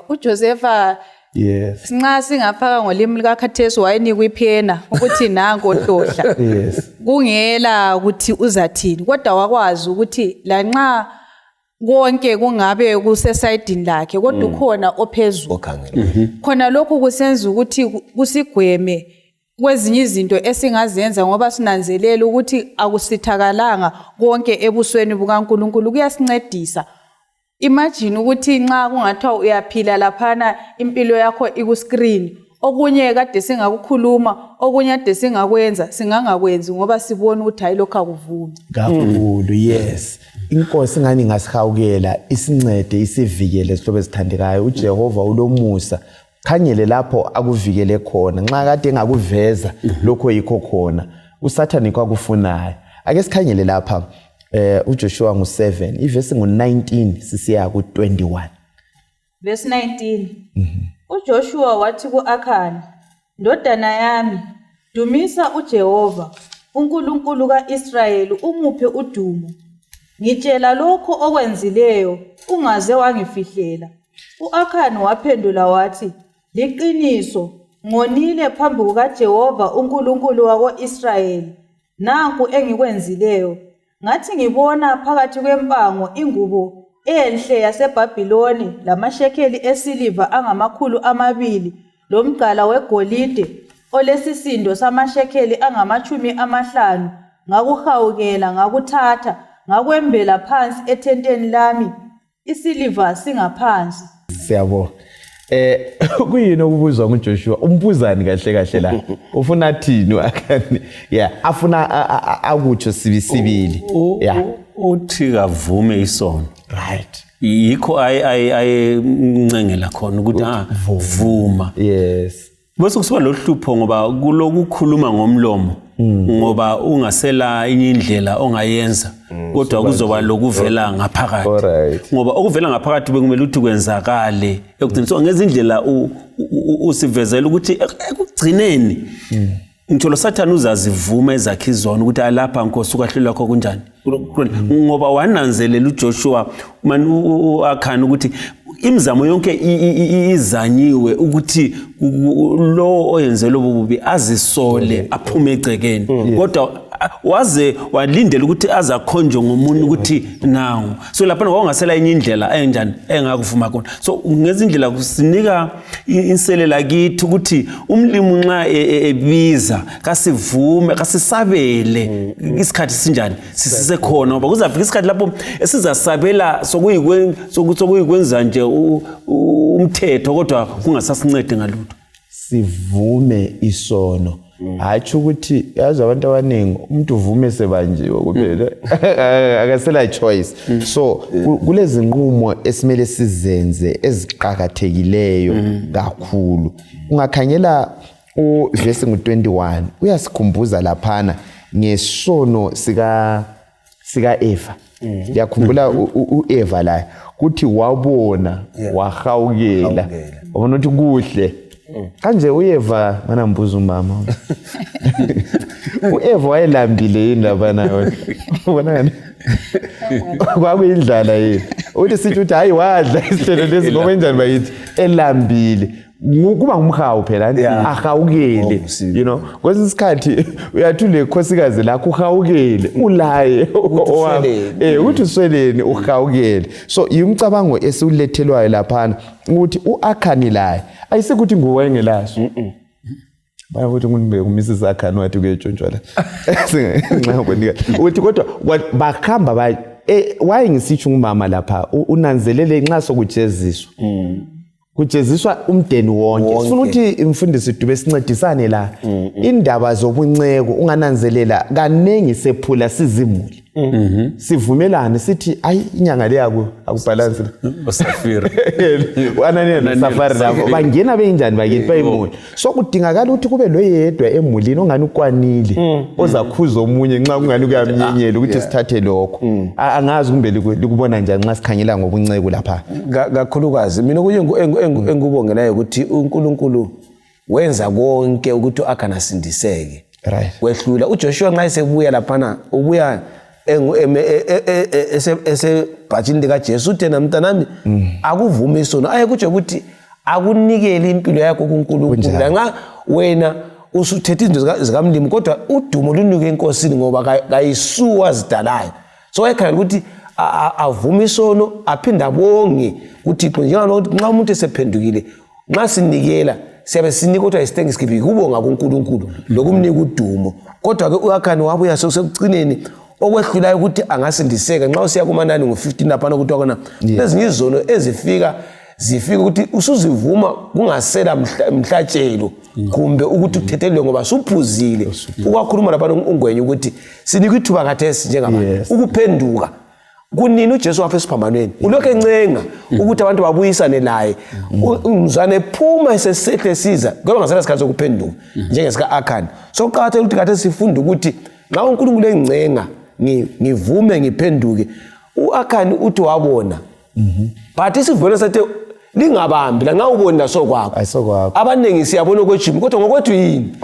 uJosefa Yes. Nxa singafaka ngolimi likaKhathesi wayenikwa iphena ukuthi nango hlohla. Yes. Kungela ukuthi uzathini kodwa wakwazi ukuthi la nxa konke kungabe kusesayidini lakhe kodwa ukhona ophezulu. Khona lokhu kusenza ukuthi kusigweme kwezinye izinto esingazenza ngoba sinanzelela ukuthi akusithakalanga konke ebusweni bukaNkulunkulu kuyasincedisa. Imagine ukuthi nxa kungathiwa uyaphila laphana impilo yakho iku-screen okunye kade singakukhuluma okunye kade singakwenza singangakwenzi ngoba sibona ukuthi hayi lokho akuvumi. Kakhulu. Yes. Inkosi ngani ngasihawukela isincede isivikele sihlobo esithandekayo. uJehova ulomusa. Khanyele lapho akuvikele khona. Nxa kade engakuveza lokho yikho khona. uSathane kwakufunayo. Ake sikhanyele lapha uJoshua ngu7 ivesi ngu19 sisiya ku21. Verse 19. uJoshua wathi ku-Akhani, ndodana yami, dumisa uJehova, uNkulunkulu kaIsrayeli umuphe udumo. Ngitshela lokho okwenzileyo ungaze wangifihlela. U-Akhani waphendula wathi, liqiniso, ngonile phambi kukaJehova uNkulunkulu wako-Israyeli. Nanku engikwenzileyo. Ngathi ngibona phakathi kwempango ingubo enhle yaseBhabhiloni lamashekeli esiliva angama200 lomgqala wegolide olesisindo samashekeli angama50. Ngakuhawukela ngakuthatha ngakwembela phansi ethenteni lami isiliva singaphansi. Siyabona. Kuyini okubuzwa nguJoshua? Umbuzani kahle la. Ufuna thini uAkhani? Yeah, afuna akutsho sibisibili. Yeah. Uthi kavume isono. Right. Yikho ayincengela khona ukuthi vuma. Yes. Bese kusuba lohlupho ngoba kulokukhuluma ngomlomo ngoba ungasela inye indlela ongayenza kodwa kuzoba lokuvela ngaphakathi. Alright. Ngoba okuvela ngaphakathi bekumele ukuthi kwenzakale ekugcina so ngezindlela usivezela ukuthi ekugcineni ngithola uSathane uzazivuma ezakhe izona ukuthi alapha Nkosi ukwahlula kwakho kunjani ngoba wananzelela uJoshua uAkhani ukuthi imizamo yonke izanyiwe ukuthi lo oyenzelwe ububi azisole aphume egcekeni kodwa waze walindela ukuthi azakhonjwe ngomuntu ukuthi nawo so lapha ngokungasela enye indlela enjani engakuvuma khona so ngezindlela kusinika inselela kithi ukuthi umlimi nxa ebiza kasivume kasisabele isikhathi sinjani sisise khona ngoba kuzafika isikhathi lapho esizasabela sokuyikwenza nje umthetho kodwa kungasasincede ngalutho sivume isono. Hatsho ukuthi yazi abantu abaningi umuntu uvume sebanjiwe kuphela akasela choice. So kulezi nqumo esimele sizenze eziqhakathekileyo kakhulu. Ungakhanyela uverse ngu21 uyasikhumbuza laphana ngesono sika Eva. Yakhumbula uEva la kuthi wabona wahawukela. Wabona ukuthi kuhle kanje uYeva manambuza umama uEva wayelambile indaba nayo ubonani kwakuyindlala yini uthi sithi uthi hayi wadla isithelo lesi ngoba enjani bayithi elambile kuba ngumhawu phela ahawukele you know kwesinye isikhathi uyathule ikhosikazi lakho uhawukele ulaye uthi usweleni uhawukele so yimcabango esilethelwayo lapha ukuthi uAkhani laye ayisekuthi nguwengelaso bayakuthi ngibe uMrs Akhani wathi kuyotshontshwa la singabonika uthi kodwa bakhamba wayengisithi ngumama lapha unanzelele nxa sokujeziswa kujeziswa umdeni wonke sifuna ukuthi imfundiso idube sincedisane la indaba zobunceko ungananzelela kanengi sephula sizimuli sivumelane sithi ayi inyanga le yakho akubalance uSafira wanani nesafari lapho bangena benjani bakithi bayimuli so kudingakala ukuthi kube loyedwa emulini ongani ukwanile ozakhuza omunye nxa kungani kuyamnyenyela ukuthi sithathe lokho angazi kumbe likubona njani nxa sikhangela ngobunceko lapha kakhulukazi mina kuye engubongelayo ukuthi uNkulunkulu wenza konke ukuthi uAkhani asindiseke right kwehlula uJoshua nxa esebuya laphana ubuya esebhajini likaJesu uthena mntanami akuvuma isono ayekutsho ukuthi akunikele impilo yakho kuNkulunkulu nxa wena usuthethe izinto zikamlimi kodwa udumo lunike enkosini ngoba kayisuwa zidalayo so ayekhala ukuthi avuma isono aphinda bonge uThixo njengalokuthi nxa umuntu esephendukile nxa sinikela siyabe sinika kodwa isithengisiphi kubonga kuNkulunkulu lokumnika udumo kodwa ke uAkhani wabuya sekucineni okwehlulayo ukuthi angasindiseka nxa usiya kumanani ngo15 lapha ukuthi wakona lezinye izono zifika ukuthi usuzivuma kungasela mhlatshelo kumbe ukuthi uthethelwe ngoba suphuzile ukwakhuluma lapha ungwenye ukuthi sinika ithuba kathesi njengabantu ukuphenduka kunini uJesu wapha esiphambanweni ulokho encenga ukuthi abantu babuyisane naye umzwane ephuma esesehle siza ngoba ngasela isikhathi sokuphenduka njengesika Akhani so uqhathele ukuthi kade sifunda ukuthi nxa uNkulunkulu encenga ngivume ngiphenduke uAkhani uthi wabona but isivelo sethe lingabambi la nxa ubona sokwakho abaningi siyabona kwejimi kodwa ngokwethu yini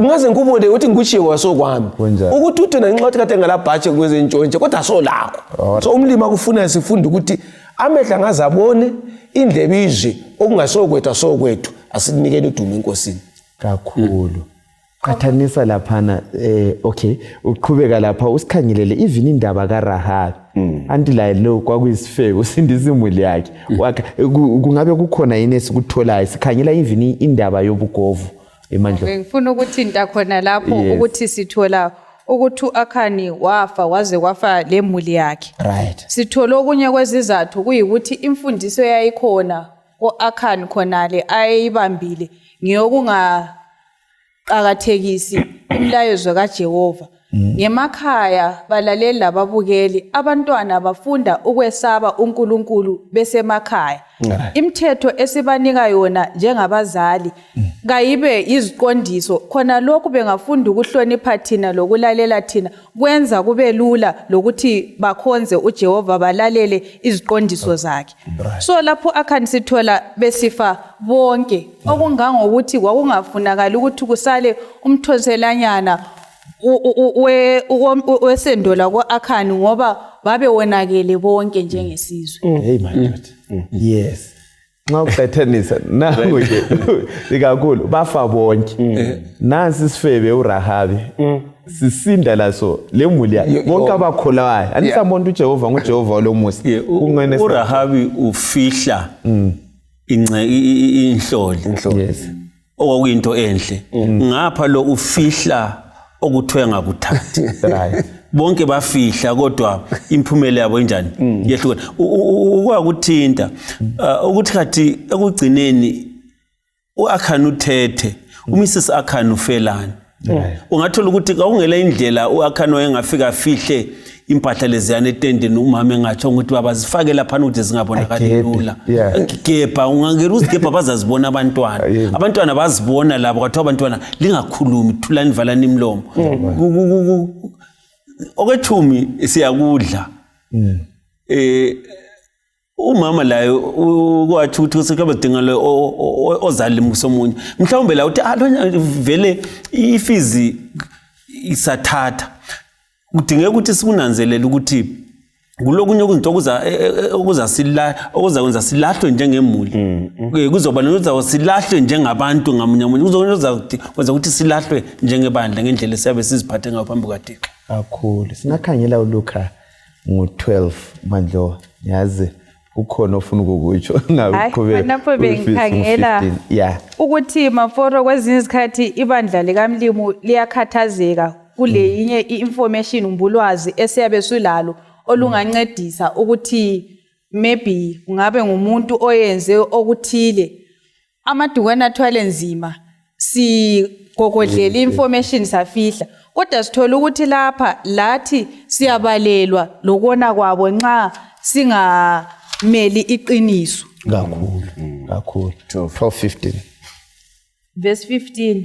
ngaze ngikubone ukuthi ngikuchiye kwasokwami ukuthi uthena nxa uthi kade ngalabhatshe kwezentshontshwe kodwa so lakho so umlimi akufuna sifunda ukuthi amehla ngazabone indlebe izwe okungasokwethu sokwethu asinikele udumo enkosini kakhulu qhathanisa laphana okay uqhubeka lapha usikhangelele even indaba kaRahabi anti la lo kwakuyisifeko sindisa imuli yakhe kungabe kukhona yini esikutholayo sikhangela even indaba yobugovu emandla ngifuna ukuthi into khona lapho ukuthi sithola ukuthi uAkhani wafa waze kwafa lemuli yakhe right sithola okunye kwezizathu kuyikuthi imfundiso yayikhona oAkhani khonale ayibambile ngiyokunga qakathekisi imlayezo kaJehova ngemakhaya balaleli lababukeli abantwana bafunda ukwesaba uNkulunkulu besemakhaya imithetho esibanika yona njengabazali kayibe iziqondiso khona lokhu bengafunda ukuhlonipha thina lokulalela thina kwenza kube lula lokuthi bakhonze uJehova balalele iziqondiso zakhe so lapho Akhani sithola besifa bonke okungangokuthi kwakungafunakala ukuthi kusale umthonselanyana wesendola kwaAkhani ngoba babe wonakele bonke njengesizwe hey my god yes nxa uqhathanisa nangu ke ikakhulu bafa bonke nansi sifebe uRahabi sisinda laso lemuli yakhe bonke abakholayo anisambona uJehova ngoJehova lomusa kungene uRahabi ufihla inhloli yes okwakuyinto enhle ngapha lo ufihla okuthiwe ngakuthathi right bonke bafihla kodwa imphumela yabo enjani yehlukene ukwakuthinta ukuthi kathi ekugcineni uAkhani uthethe uMrs Akhani ufelani ungathola ukuthi kawungela indlela uAkhani wayengafika fihle impahla leziyana etendeni umama engatsho ukuthi babazifake lapha ukuthi zingabonakali lula ngigebha ungangena uzigebha bazazibona abantwana bazibona labo kwathiwa abantwana lingakhulumi thulani valani imlomo okwethumi siyakudla umama layo kwathi ukuthi sekabadinga lo ozali musomunye mhlawumbe la uthi vele ifizi isathatha kudingeka ukuthi sikunanzelele ukuthi kulokunye okuzinto okuzakwenza silahlwe njengemuli kuzoba nokuzawo silahlwe njengabantu ngamunye kuzokwenza ukuthi silahlwe njengebandla ngendlela esiyabe siziphathe ngayo phambi kwaThixo kakhulu. Singakhangela uLuka ngo-12 Mandlovu yazi ukhona ofuna ukukutsho ngabe lapho bengikhangela ukuthi maforo kwezinye izikhathi ibandla likaMlimu liyakhathazeka kule yinye information umbulwazi esiyabe sulalo olungancedisa ukuthi maybe ngabe ngumuntu oyenze okuthile amadukwana athwale nzima sigogodlela information safihla kodwa sithola ukuthi lapha lathi siyabalelwa lokona kwabo nxa singameli iqiniso kakhulu 12:15 verse 15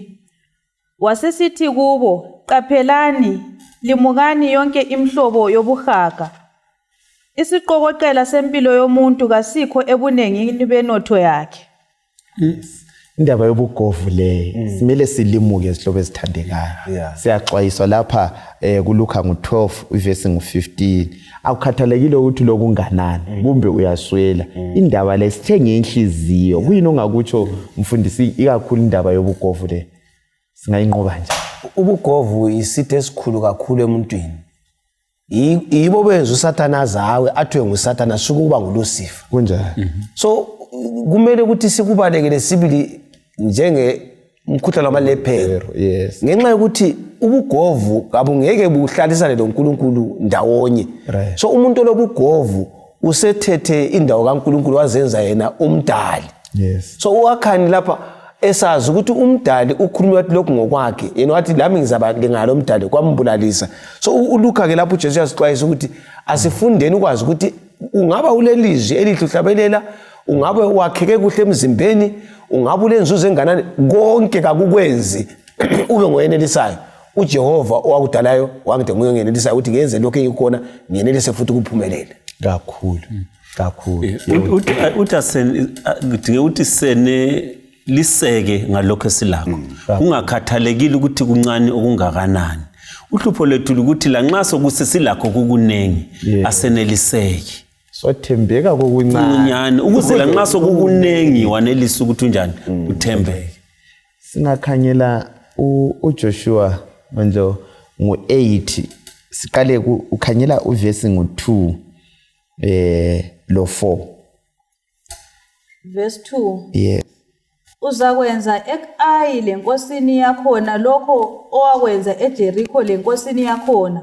wasesithi kubo qaphelani limukani yonke imhlobo yobuhaga isiqokoqela sempilo yomuntu kasikho ebunengini benotho yakhe indaba yobugovu le simele silimuke isihlobo esithandekayo siyaxwayiswa lapha kuLuka ngo12 verse ngo15 akukhathalekile ukuthi lokunganani kumbe uyaswela indaba le sithenge inhliziyo kuyini ongakutsho mfundisi ikakhulu indaba yobugovu le singayinqoba nje ubugovu isithe esikhulu kakhulu emuntwini yibo benza uSathana zawe athiwe nguSathana suku kuba nguLucifer kunjani so kumele ukuthi sikubalekele sibili njenge umkhuhlane wamalephero ngenxa yokuthi ubugovu kabungeke buhlalisane noNkulunkulu ndawonye so umuntu lobugovu usethethe indawo kaNkulunkulu wazenza yena umdali so uwakhani lapha esazi ukuthi umdali ukhuluma wathi lokhu ngokwakhe yena wathi lami ngizaba ngalo umdali kwambulalisa so uLuka ke lapho uJesu uyasixwayisa ukuthi asifundeni ukwazi ukuthi ungaba ulelizwi elihluhlabelela ungabe wakheke kuhle emzimbeni ungabe ulenzuzo enganani konke kakukwenzi ube ngoyenelisayo uJehova owakudalayo wangide nguye ngenelisayo ukuthi ngenze lokho engikhona ngenelise futhi ukuphumelela kakhulu uthi uthi sene liseke ngalokho esilakho ungakhathalekile ukuthi kuncane okungakanani uhlupho lethu ukuthi la nxa sokusesilakho kukunengi aseneliseke sothembeka kokuncane ukuze la nxa sokukunengi wanelisa ukuthi unjani uthembeke singakhangela uJoshua manje ngo8 siqale ukhanyela uverse ngo2 lo 4 verse 2 uzakwenza eKayi lenkosini yakhona lokho owakwenza eJericho lenkosini yakhona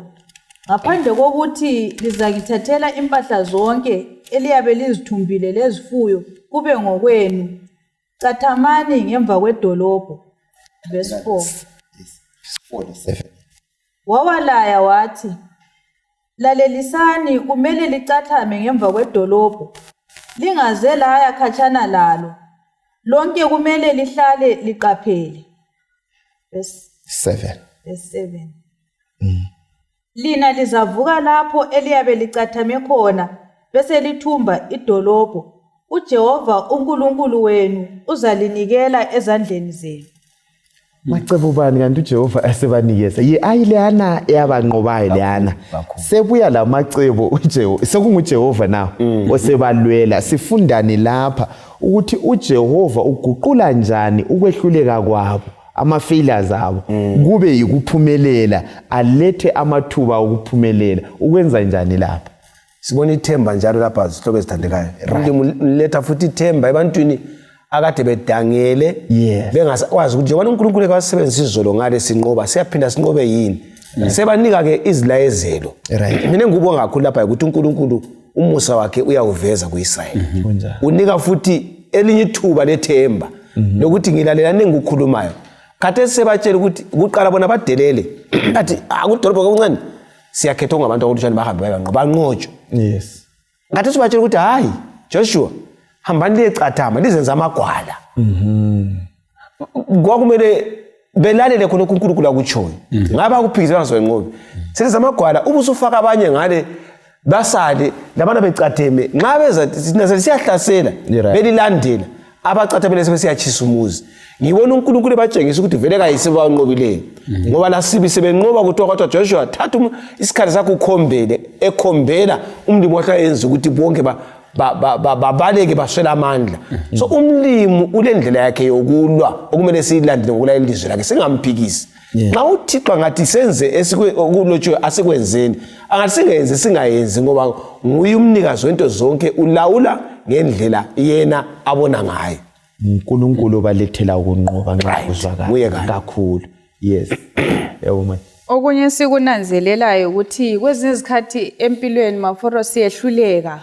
ngaphandle kokuthi lizakithathela impahla zonke eliyabe lizithumbile lezifuyo kube ngokwenu cathamani ngemva kwedolobho verse 4 wawalaya wathi lalelisani kumele licathame ngemva kwedolobho lingaze laya khatshana lalo lonke kumele lihlale liqaphele verse 7 lina lizavuka lapho eliyabe licathame khona bese lithumba idolobho uJehova uNkulunkulu wenu uzalinikela ezandleni zenu macebo bani kanti uJehova asebanikeza ayilana yabanqobayo lana sebuya lamacebo uJehova sekunguJehova nawo osebalwela sifundani lapha ukuthi uJehova uguqula njani ukwehluleka kwabo ama-failures abo kube yikuphumelela alethe amathuba okuphumelela ukwenza njani lapha sibona ithemba njalo lapha sihlobo ezithandekayo letha futhi ithemba ebantwini akade bedangele bengasakwazi ukuthi njengoba uNkulunkulu ekasebenzisa izolo ngale sinqoba siyaphinda sinqobe yini sebanika ke izilayezelo mina ngikubonga kakhulu lapha ukuthi uNkulunkulu umusa wakhe uyawuveza kuIsrayeli unika futhi elinye ithuba lethemba lokuthi ngilalela nengikukhulumayo kade sebatshela ukuthi ukuqala bona badelele athi akudolobho kancane siyakhetha ngabantu akulutshani bahambe banqotshwe kade sibatshela ukuthi hayi Joshua hambani liyecathama lizenza amagwala kwakumele belalele khona uNkulunkulu akutshoyo ngaba kuphikisana ngenqobi senza amagwala ubusufaka abanye ngale basale labana becatheme nxa beza thina siyahlasela belilandela abacathemele sebesiyachisa umuzi ngibona uNkulunkulu ebatshengisa ukuthi vele kayise banqobileyo ngoba la sibi sebenqoba kuthiwa kwathi Joshua thatha isikhathi sakho ukhombele ekhombela umlimi wayenza ukuthi bonke babaleke baswela amandla so umlimi ulendlela yakhe yokulwa okumele siyilandele ngokulayela ilizwi lakhe singamphikisi nxa uThixo ngathi senze esikulotshiwe asikwenzeni angasingenze singayenzi ngoba nguye umnikazi wento zonke ulawula ngendlela yena abona ngayo uNkulunkulu balethela ukunqoba nxa kuzwakala kakhulu yes yebo okunye sikunanzelelayo ukuthi kwezinye izikhathi empilweni maforo siyehluleka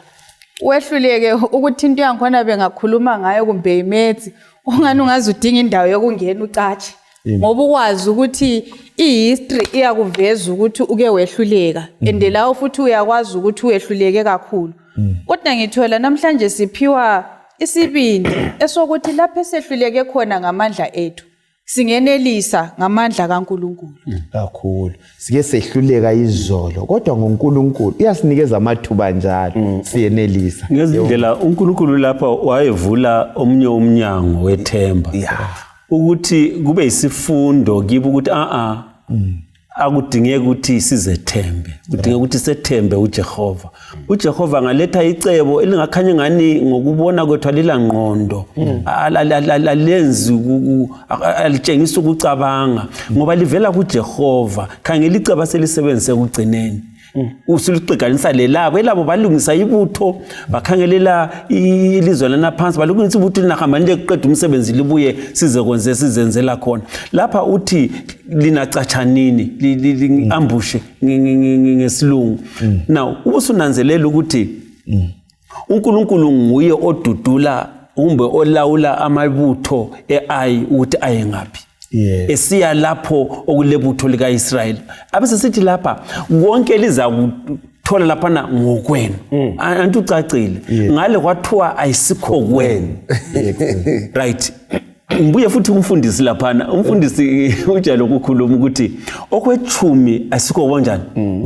wehluleke ukuthi into yankhona bengakhuluma ngayo kumbe imethi ungani ungaze udinga indawo yokungena ucatshe ngoba ukwazi ukuthi ihistory iyakuveza ukuthi uke wehluleka ende lawo futhi uyakwazi ukuthi uyehluleke kakhulu kodwa ngithola namhlanje siphiwa isibindi esokuthi lapho esehluleke khona ngamandla ethu singenelisa ngamandla kaNkulunkulu kakhulu sike sehluleka izolo kodwa ngoNkulunkulu uyasinikeza amathuba njalo siyenelisa ngezindlela uNkulunkulu lapha wayevula omnye umnyango wethemba ukuthi kube isifundo kibo ukuthi akudingeki ukuthi sizethembe kudingeka ukuthi sethembe uJehova uJehova ngaletha icebo elingakhanya ngani ngokubona kwethu alilangqondo alenzi alitshengisa ukucabanga ngoba livela kuJehova khangela icebo selisebenzise ukugcineni usuliqiganisa lelabo elabo balungisa ibutho bakhangelela ilizwe lana phansi balungisa ibutho linahamba liqeda umsebenzi libuye sizenzela khona lapha uthi linacathanini ambushe ngesilungu now ubusunanzelela ukuthi uNkulunkulu nguye odudula kumbe olawula amabutho eAyi ukuthi aye ngaphi esiya lapho okulebutho likaIsrayeli abesesithi lapha wonke liza kuthola laphana ngokwenu antucacile ngale kwathiwa ayisikho kwenu right ngibuye futhi umfundisi laphana umfundisi ujalo ukukhuluma ukuthi okwethumi asikho kanjani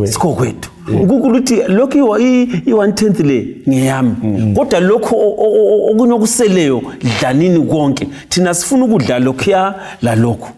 sikho kwethu uNkulunkulu uthi lokho i1/10 le ngiyami kodwa lokho okunokuseleyo dlanini konke thina sifuna ukudla lokho la lokho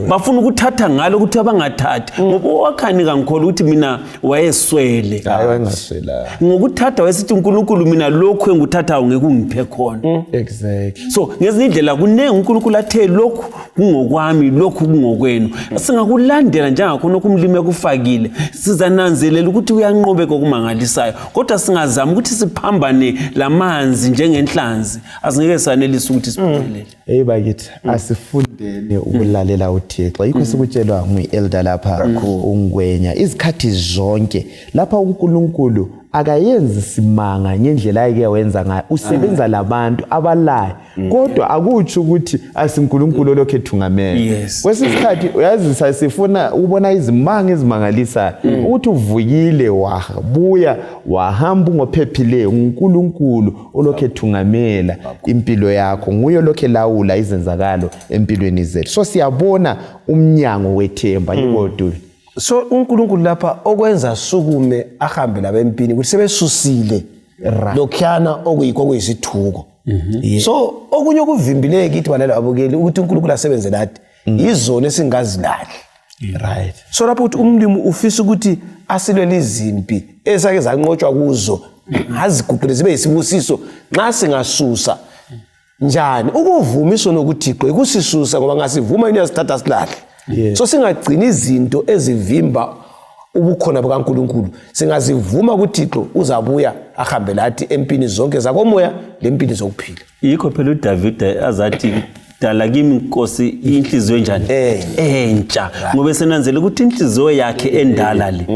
bafuna ukuthatha ngalo ukuthi abangathathi ngoba wakhani kankolo ukuthi mina wayeswele hayi wangaswela ngokuthatha wesithi uNkulunkulu mina lokho enguthathayo ngeke ungiphe khona exactly so ngezinye indlela kunenge uNkulunkulu athe lokho kungokwami lokho kungokwenu singakulandela njengakhona okumlime kufakile sizananzelela ukuthi uyanqobeka okumangalisayo kodwa singazama ukuthi siphambane lamanzi njengenhlanzi asingeke sanelisa ukuthi siphelele hey bakithi asifundeni ukulalela uThixo yikho sikutshelwa nguelder lapha ungwenya izikhathi zonke lapha uNkulunkulu akayenzi simanga ngendlela yake wenza ngayo usebenza labantu abalayo kodwa akuthi ukuthi asiNkulunkulu lokho ethungamela kwesisikhathi uyazisa sifuna ubona izimanga ezimangalisa ukuthi uvukile wabuya wahamba ngophephileyo uNkulunkulu olokho ethungamela impilo yakho nguye lokho elawula izenzakalo empilweni zethu so siyabona umnyango wethemba yikodwa so uNkulunkulu lapha okwenza sukume ahambe labempini ukuthi sebesusile lokhuyana okuyikho kuyisithuko so okunye okuvimbileke kithi balala abukeli ukuthi uNkulunkulu asebenze lathi izona esingazilali right so lapho ukuthi umlimi ufisa ukuthi asilwe izimpi esake zanqotshwa kuzo aziguqule zibe isibusiso nxa singasusa njani ukuvuma isono kuThixo ikusisusa ngoba ngasivuma into yasithatha silahle so singagcina izinto ezivimba ubukhona bukaNkulunkulu singazivuma kuThixo uzabuya ahambe lathi empini zonke zakomoya lempini zokuphila yikho phela uDavid azathi dala kimi Nkosi inhliziyo enjani entsha ngoba senanzela ukuthi inhliziyo yakhe endala le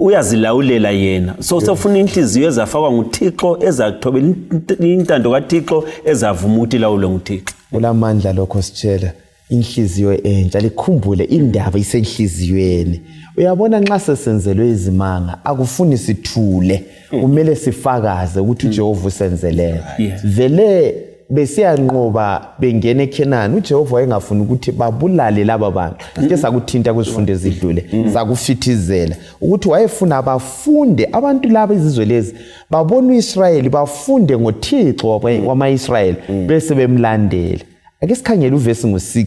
uyazilawulela yena so sofuna inhliziyo ezafakwa nguThixo ezakuthobela intando kaThixo ezavuma ukuthi lawule nguThixo ulamandla lokho sitshela inhliziyo entsha likhumbule indaba isenhliziyweni uyabona nxa sesenzelwe izimanga akufuni sithule kumele sifakaze ukuthi uJehova usenzelela vele besiyanqoba bengene eKenani uJehova wayengafuna ukuthi babulale laba bantu ke sakuthinta kuzifundo ezidlule sakufithizela ukuthi wayefuna abafunde abantu laba izizwe lezi babona uIsrayeli bafunde ngoThixo wama-Israyeli bese bemlandela ake sikhangele uvesi ngo6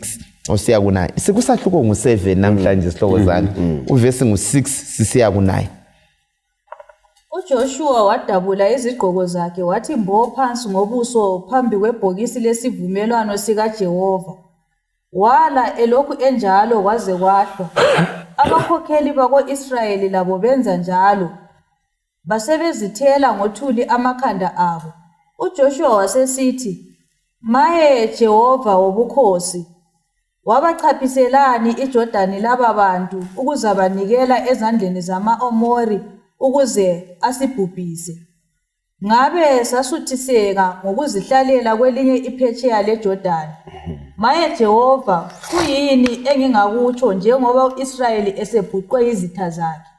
osiya ku9 sekusahluko ngo7 namhlanje sihloko zami uvesi ngo6 sisiya ku9 uJoshua wadabula izigqoko zakhe wathi mbo phansi ngobuso phambi kwebhokisi lesivumelwano sikaJehova. Wala elokhu enjalo kwaze kwahlwa. Abakhokheli bako-Israyeli labo benza njalo. Basebezithela ngothuli amakhanda abo. uJoshua wasesithi, "Maye Jehova wobukhosi, wabachaphiselani iJordani laba bantu ukuzabanikela ezandleni zama-Amori ukuze asibhubhise. Ngabe sasuthiseka ngokuzihlalela kwelinye iphetsheya leJordani. Maye Jehova, kuyini engingakutsho njengoba u-Israyeli esebhuqwe izitha zakhe?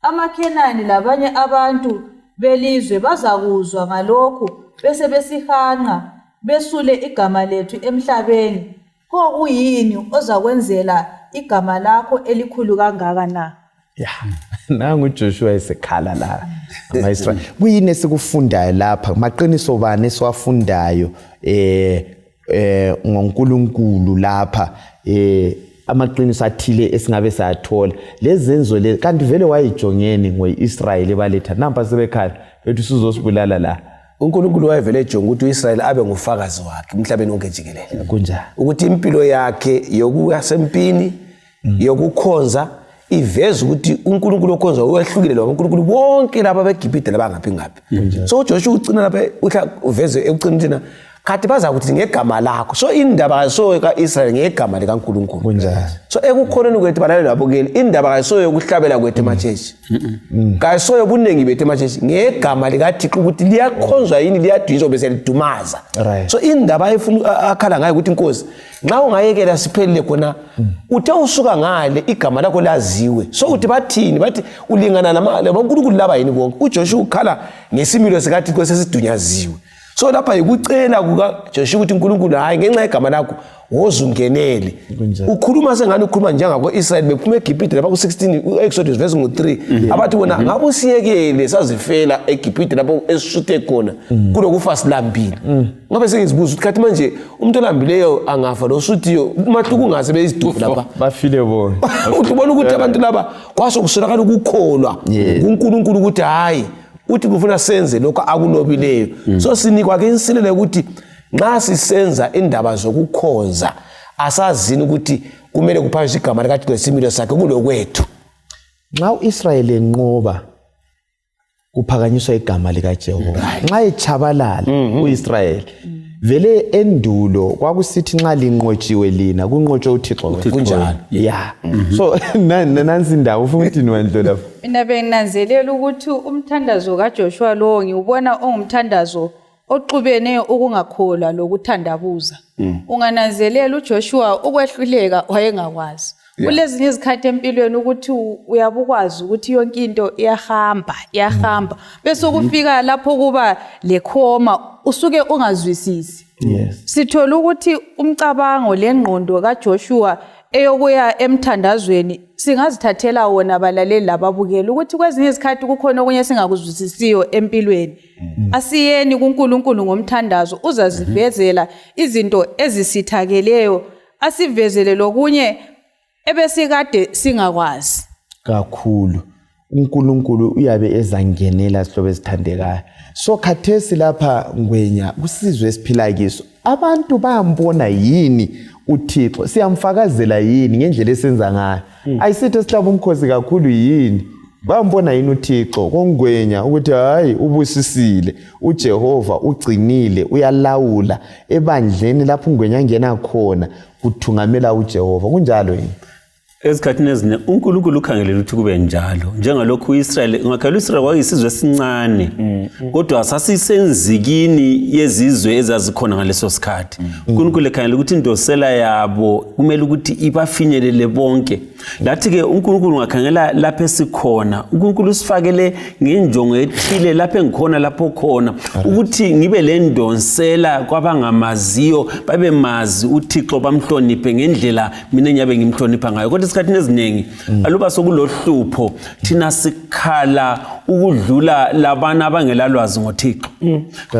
AmaKhenani labanye abantu belizwe bazakuzwa ngalokhu bese besihanqa besule igama lethu emhlabeni. Pho kuyini ozakwenzela igama lakho elikhulu kangaka na?" nangu uJoshua esekhala la ama-Israyeli kuyini esikufundayo lapha maqiniso bani esiwafundayo ngoNkulunkulu lapha amaqiniso athile esingabe sayathola lezenzo le kanti vele wayijongeni ngoIsrayeli baletha nampa sebekhala ethi sizosibulala la uNkulunkulu wayevele ejonga ukuthi uIsrayeli abe ngufakazi wakhe emhlabeni wonke jikelele kunjani ukuthi impilo yakhe yokuya sempini yokukhonza iveza ukuthi uNkulunkulu okhonza uyehlukile lo uNkulunkulu bonke laba beGibhite labangaphi ngaphi so uJoshua ucina lapha uveze ekucinithina khathi baza ukuthi ngegama lakho so indaba kayisoyo kaIsrael ngegama likaNkulunkulu kunjani so ekukhoneni kwethu balaleli babukeli indaba kayisoyo ukuhlabela kwethu emachechi kayisoyo bunengi bethu emachechi ngegama likaThixo ukuthi liyakhonzwa yini liyaduyiswa bese lidumaza so indaba efuna akhala ngayo ukuthi inkosi nxa ungayekela siphelele khona uthe usuka ngale igama lakho laziwe so uthi bathini bathi ulingana nabaNkulunkulu laba yini bonke uJoshua ukhala ngesimilo sikaThixo sesidunyaziwe so lapha yikucela kukaJoshua ukuthi uNkulunkulu hayi ngenxa yegama lakho wozungenele ukhuluma sengani ukhuluma njengako Israyeli bephuma eGibhite lapha ku16 uExodus verse ngo3 abathi bona ngabe usiyekele sazifela eGibhite lapho esishuthe khona kulokufa silambile ngabe sengizibuza ukuthi kathi manje umuntu olambileyo angafa lo suthiyo umahluko ungase beyizidufu lapha bafile bona ubona ukuthi abantu laba kwasokusonakala ukukholwa kuNkulunkulu ukuthi hayi uthi kufuna senze lokho akulobileyo so sinikwa ke insilelo ukuthi nxa sisenza indaba zokukhonza asazini ukuthi kumele kuphaniswe igama likaThixo lesimilo sakhe kulokwethu nxa uIsrayeli enqoba kuphakanyiswa igama likaJehova nxa echabalala uIsrayeli vele endulo kwakusithi nxa linqotshiwe lina kunqotshwe uThixo kunjalo so nansi indawo ufuna ukuthini mandlo lapho mina benginanzelela ukuthi umthandazo kaJoshua lo ngiubona ongumthandazo oxubeneyo ukungakholwa lokuthandabuza ungananzelela uJoshua ukwehluleka wayengakwazi kulezinye izikhathi empilweni ukuthi uyabukwazi ukuthi yonke into iyahamba bese kufika lapho kuba lekhoma usuke ungazwisisi sithola ukuthi umcabango lengqondo kaJoshua eyokuya emthandazweni singazithathela wona balaleli lababukeli ukuthi kwezinye izikhathi kukhona okunye singakuzwisisiyo empilweni asiyeni kuNkulunkulu ngomthandazo uzazivezela izinto ezisithakeleyo asivezele lokunye ebesikade singakwazi kakhulu uNkulunkulu uyabe ezangenela sihlobo esithandekayo so khathesi lapha ngwenya kusizwe esiphila kiso abantu bayambona yini uThixo siyamfakazela yini ngendlela esenza ngayo ayisithi sihlaba umkhosi kakhulu yini bayambona yini uThixo kongwenya ukuthi hayi ubusisile uJehova ugcinile uyalawula ebandleni lapho ungwenya ngena khona kuthungamela uJehova kunjalo yini esikhathini eziningi uNkulunkulu ukhangelela ukuthi kube njalo njengalokhu uIsrael ungakhala uIsrael kwayisizwe esincane kodwa sasisenzikini yezizwe ezazikhona ngaleso sikhathi uNkulunkulu ekhangela ukuthi indosela yabo kumele ukuthi ibafinyelele bonke lathi ke uNkulunkulu ungakhangela lapho esikhona uNkulunkulu usifakele ngenjongo ethile lapho engikhona lapho khona ukuthi ngibe le ndonsela kwabangamaziyo babe mazi uThixo bamhloniphe ngendlela mina enyabe ngimhlonipha ngayo kodwa isikhathini eziningi aluba sokulohlupho thina sikhala ukudlula labana abangelalwazi ngoThixo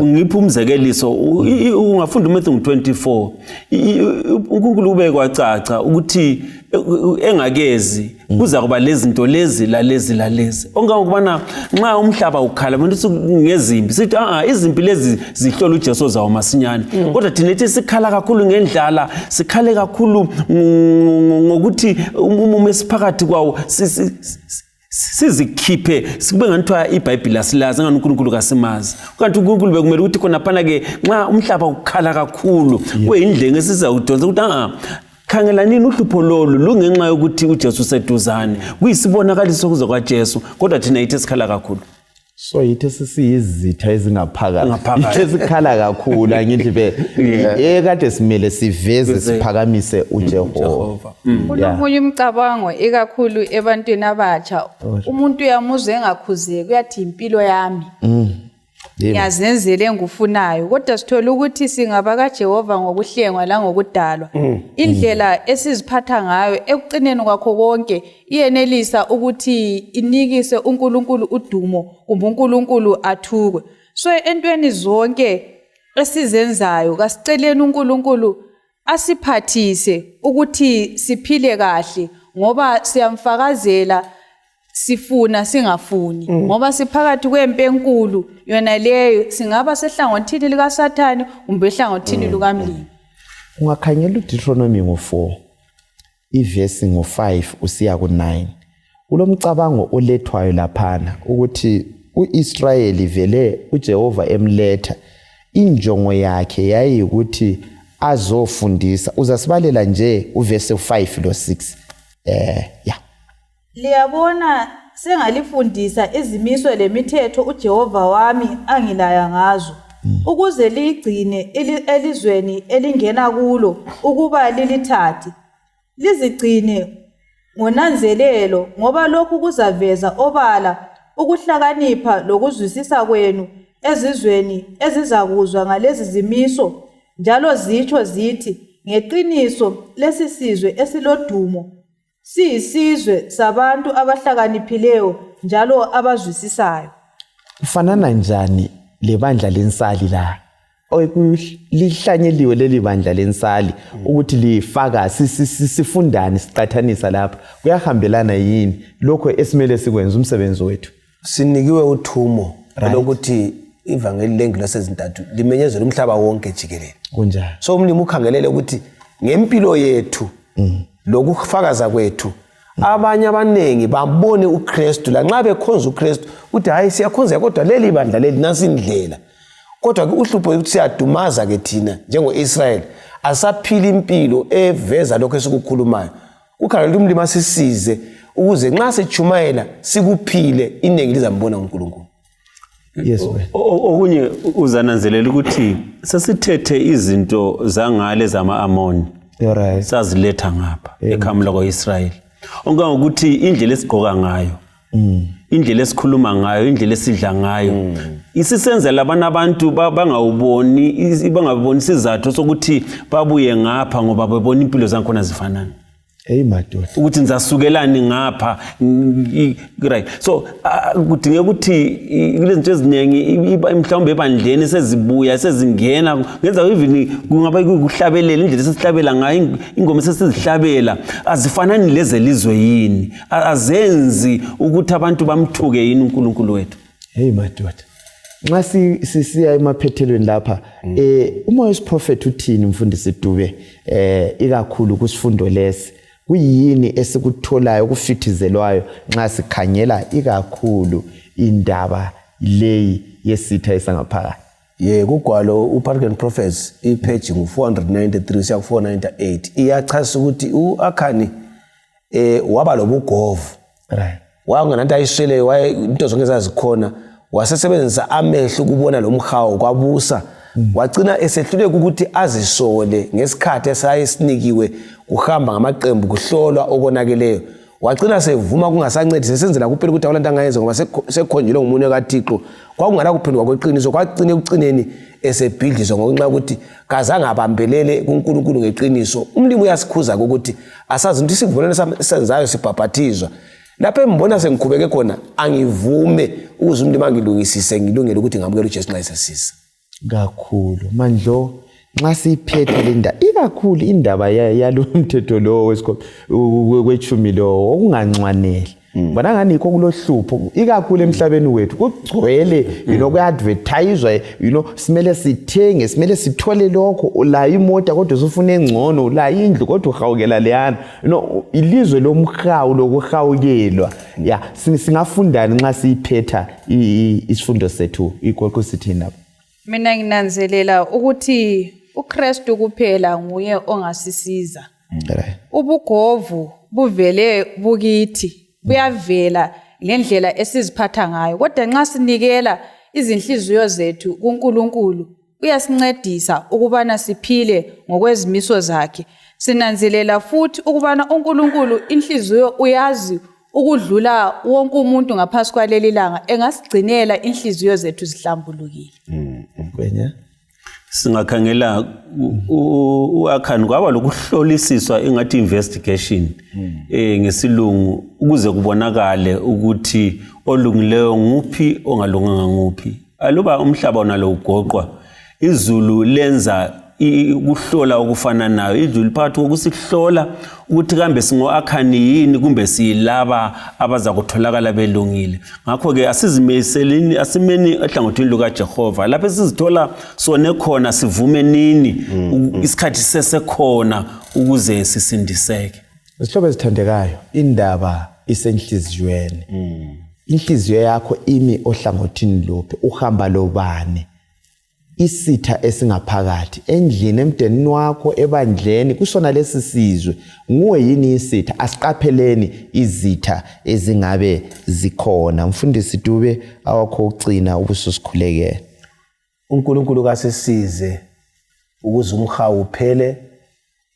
ngipha umzekeliso ungafunda uMatthew 24 uNkulunkulu ube kwacaca ukuthi engakezi kuza kuba lezinto lezi lalezi ongakubana nxa umhlaba ukhala manje ngezimpi sithi izimpi lezi zihlola uJesu zawo masinyane kodwa thina ethi sikhala kakhulu ngendlala sikhale kakhulu ngokuthi umumo esiphakathi kwawo sizikhiphe sikube ngathiwa iBhayibheli asilazi ngani uNkulunkulu kasimazi kanti uNkulunkulu bekumele ukuthi khona phana ke nxa umhlaba ukhala kakhulu kuyindlenge sizawudonsa ukuthi khangela nini uhlupho lolu lungenxa yokuthi uJesu seduzane kuyisibonakaliso kuze kwaJesu kodwa thina yithi sikhala kakhulu so yithi sisizitha ezingaphakathi esikhala kakhulu ngendlela kade simele siveze siphakamise uJehova kunomunye umcabango ikakhulu ebantwini abatsha umuntu uyamuzwe engakhuzeki uyathi impilo yami ngiyazenzela engufunayo kodwa sithola ukuthi singaba kaJehova ngokuhlengwa la ngokudalwa indlela esiziphatha ngayo ekucineni kwakho konke iyenelisa ukuthi inikise uNkulunkulu udumo kumbe uNkulunkulu athukwe so entweni zonke esizenzayo kasiceleni uNkulunkulu asiphathise ukuthi siphile kahle ngoba siyamfakazela sifuna singafuni ngoba siphakathi kwempi enkulu yona leyo singaba sehlangothini lika Sathane kumbe ehlangothini lukaMlimi ungakhangela uDeuteronomy ngo4 iverse ngo5 usiya ku9 kulomcabango olethwayo laphana ukuthi uIsrayeli vele uJehova emletha injongo yakhe yayikuthi azofundisa uzasibalela nje uverse 5 lo6 liyabona sengalifundisa izimiso lemithetho uJehova wami angilaya ngazo ukuze ligcine elizweni elingena kulo ukuba lilithathe lizigcine ngonanzelelo ngoba lokhu kuzaveza obala ukuhlakanipha lokuzwisisa kwenu ezizweni ezizakuzwa ngalezi zimiso njalo zitsho zithi ngeqiniso lesisizwe esilodumo siyisizwe sabantu abahlakaniphileyo njalo abazwisisayo kufanana njani lebandla lensali la lihlanyeliwe leli bandla lensali ukuthi lifaka sifundane siqathanisa lapha kuyahambelana yini lokho esimele sikwenza umsebenzi wethu sinikiwe uthumo lokuthi ivangeli lengilosi ezintathu limenyezela umhlaba wonke jikelele kunjani so umlimi ukhangelele ukuthi ngempilo yethu lokufakaza kwethu abanye abanengi babone uKristu la nxa bekhonza uKristu uthi hayi siyakhonza kodwa leli bandla leli nasindlela kodwa ke uhlupho ukuthi siyadumaza ke thina njengoIsrael asaphila impilo eveza lokho esikukhulumayo ukhangelela umlimi asisize ukuze nxa sichumayela sikuphile inengi lizambona uNkulunkulu yes okunye uzananzelela ukuthi sesithethe izinto zangale zama-Amoni right saziletha ngapha ekhamula kwaIsrael ongangokuthi indlela esigqoka ngayo indlela esikhuluma ngayo indlela esidla ngayo isisenzela abantu bangaboni sizathu sokuthi babuye ngapha ngoba bebona impilo zankhona zifanana madoda ukuthi nizasukelani ngapha right so kudingeka ukuthi kulezinto eziningi mhlawumbe ebandleni sezibuya sezingena ngenza even kungaba kuhlabelela indlela sesihlabela ngayo ingoma sesizihlabela azifanani lezelizwe yini azenzi ukuthi abantu bamthuke yini uNkulunkulu wethu madoda nxa sisiya emaphethelweni lapha umoya wesiprophet uthini mfundisi Dube ikakhulu kusifundo lesi kuyini esikutholayo okufithizelwayo nxa sikhangela ikakhulu indaba leyi yesitha esangaphakathi kugwalo uPagan Prophets ipage ngu493 siya ku498 iyachasa ukuthi uAkhani waba lobugovu right wangananto ayiswele into zonke ezazikhona wasesebenzisa amehlo ukubona lo mhawu kwabusa wagcina esehluleka ukuthi azisole ngesikhathi esayesinikiwe kuhamba ngamaqembu kuhlolwa okonakeleyo wagcina sevuma kungasancedise senzela kuphela ukuthi awulanto angayenza ngoba sekhonjelwe ngumunye kaThixo kwakungana kuphendwa kweqiniso kwagcine ekucineni esebhidlizwa ngokunxa ukuthi kazange abambelele kuNkulunkulu ngeqiniso umlimi uyasikhuza ukuthi asazi ukuthi isivumelwano esenzayo sibhabhathizwa lapho embona sengikhubeke khona angivume ukuze umlimi angilungisise ngilungele ukuthi ngamukele uJesu nxa esesisa kakhulu mandlo nxa siphethe linda ikakhulu indaba yalo mthetho lo wechumi lo okungancwaneli bona nganikho kulohlupho ikakhulu emhlabeni wethu kugcwele kuadvertise simele sithenge simele sithole lokho ula imoto kodwa usufuna engcono ula indlu kodwa uhawukela leyana ilizwe lomhawu lokuhawukelwa ya singafundani nxa siphetha isifundo sethu ikho sithina mina nginanzelela ukuthi uKristu kuphela nguye ongasisiza ubugovu buvele bukithi buyavela ngendlela esiziphatha ngayo kodwa nxa sinikela izinhliziyo zethu kuNkulunkulu uyasincedisa ukubana siphile ngokwezimiso zakhe sinanzelela futhi ukubana uNkulunkulu inhliziyo uyazi ukudlula wonke umuntu ngaphansi kwaleli langa engasigcinela inhliziyo zethu zihlambulukile kwenya singakhangela uAkhani kwaba lokuhlolisiswa engathi investigation ngesilungu ukuze kubonakale ukuthi olungileyo nguphi ongalunganga nguphi aluba umhlaba onalo ugoqwa izulu lenza ukuhlola okufana nayo izulu phakathi kokusihlola ukuthi kambe singoAkhani yini kumbe silaba abaza kutholakala belungile ngakho ke asizimiselini asimeni ehlangothini lukaJehova lapho sizithola sone khona sivume nini isikhathi sesekhona ukuze sisindiseke isihlobo esithandekayo indaba isenhliziyweni inhliziyo yakho imi ohlangothini lophe uhamba lobane isitha esingaphakathi endlini emdenini wakho ebandleni kusona lesi sizwe nguwe yini isitha asiqapheleni izitha ezingabe zikhona mfundisi Dube awakho ugcina ubususikhulekela uNkulunkulu kasesize ukuze umhawu uphele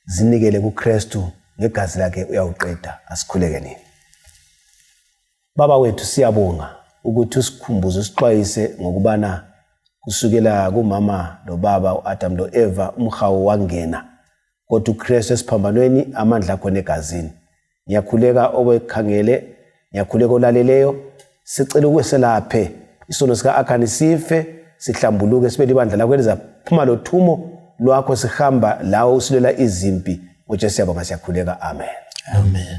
zinikele kuKristu ngegazi lakhe uyawuqeda asikhulekeni Baba wethu siyabonga ukuthi usikhumbuze usixwayise ngokubana kusukela kumama nobaba uAdam noEva umhawu wangena kodwa uKristu esiphambanweni amandla akho negazini ngiyakhuleka obekhangele ngiyakhuleka olaleleyo sicela ukweselaphe isono sikaAkhani sife sihlambuluke sibe libandla lakho elizaphuma lothumo lwakho sihamba lawo usilela izimpi ngoJesu siyabonga siyakhuleka amen amen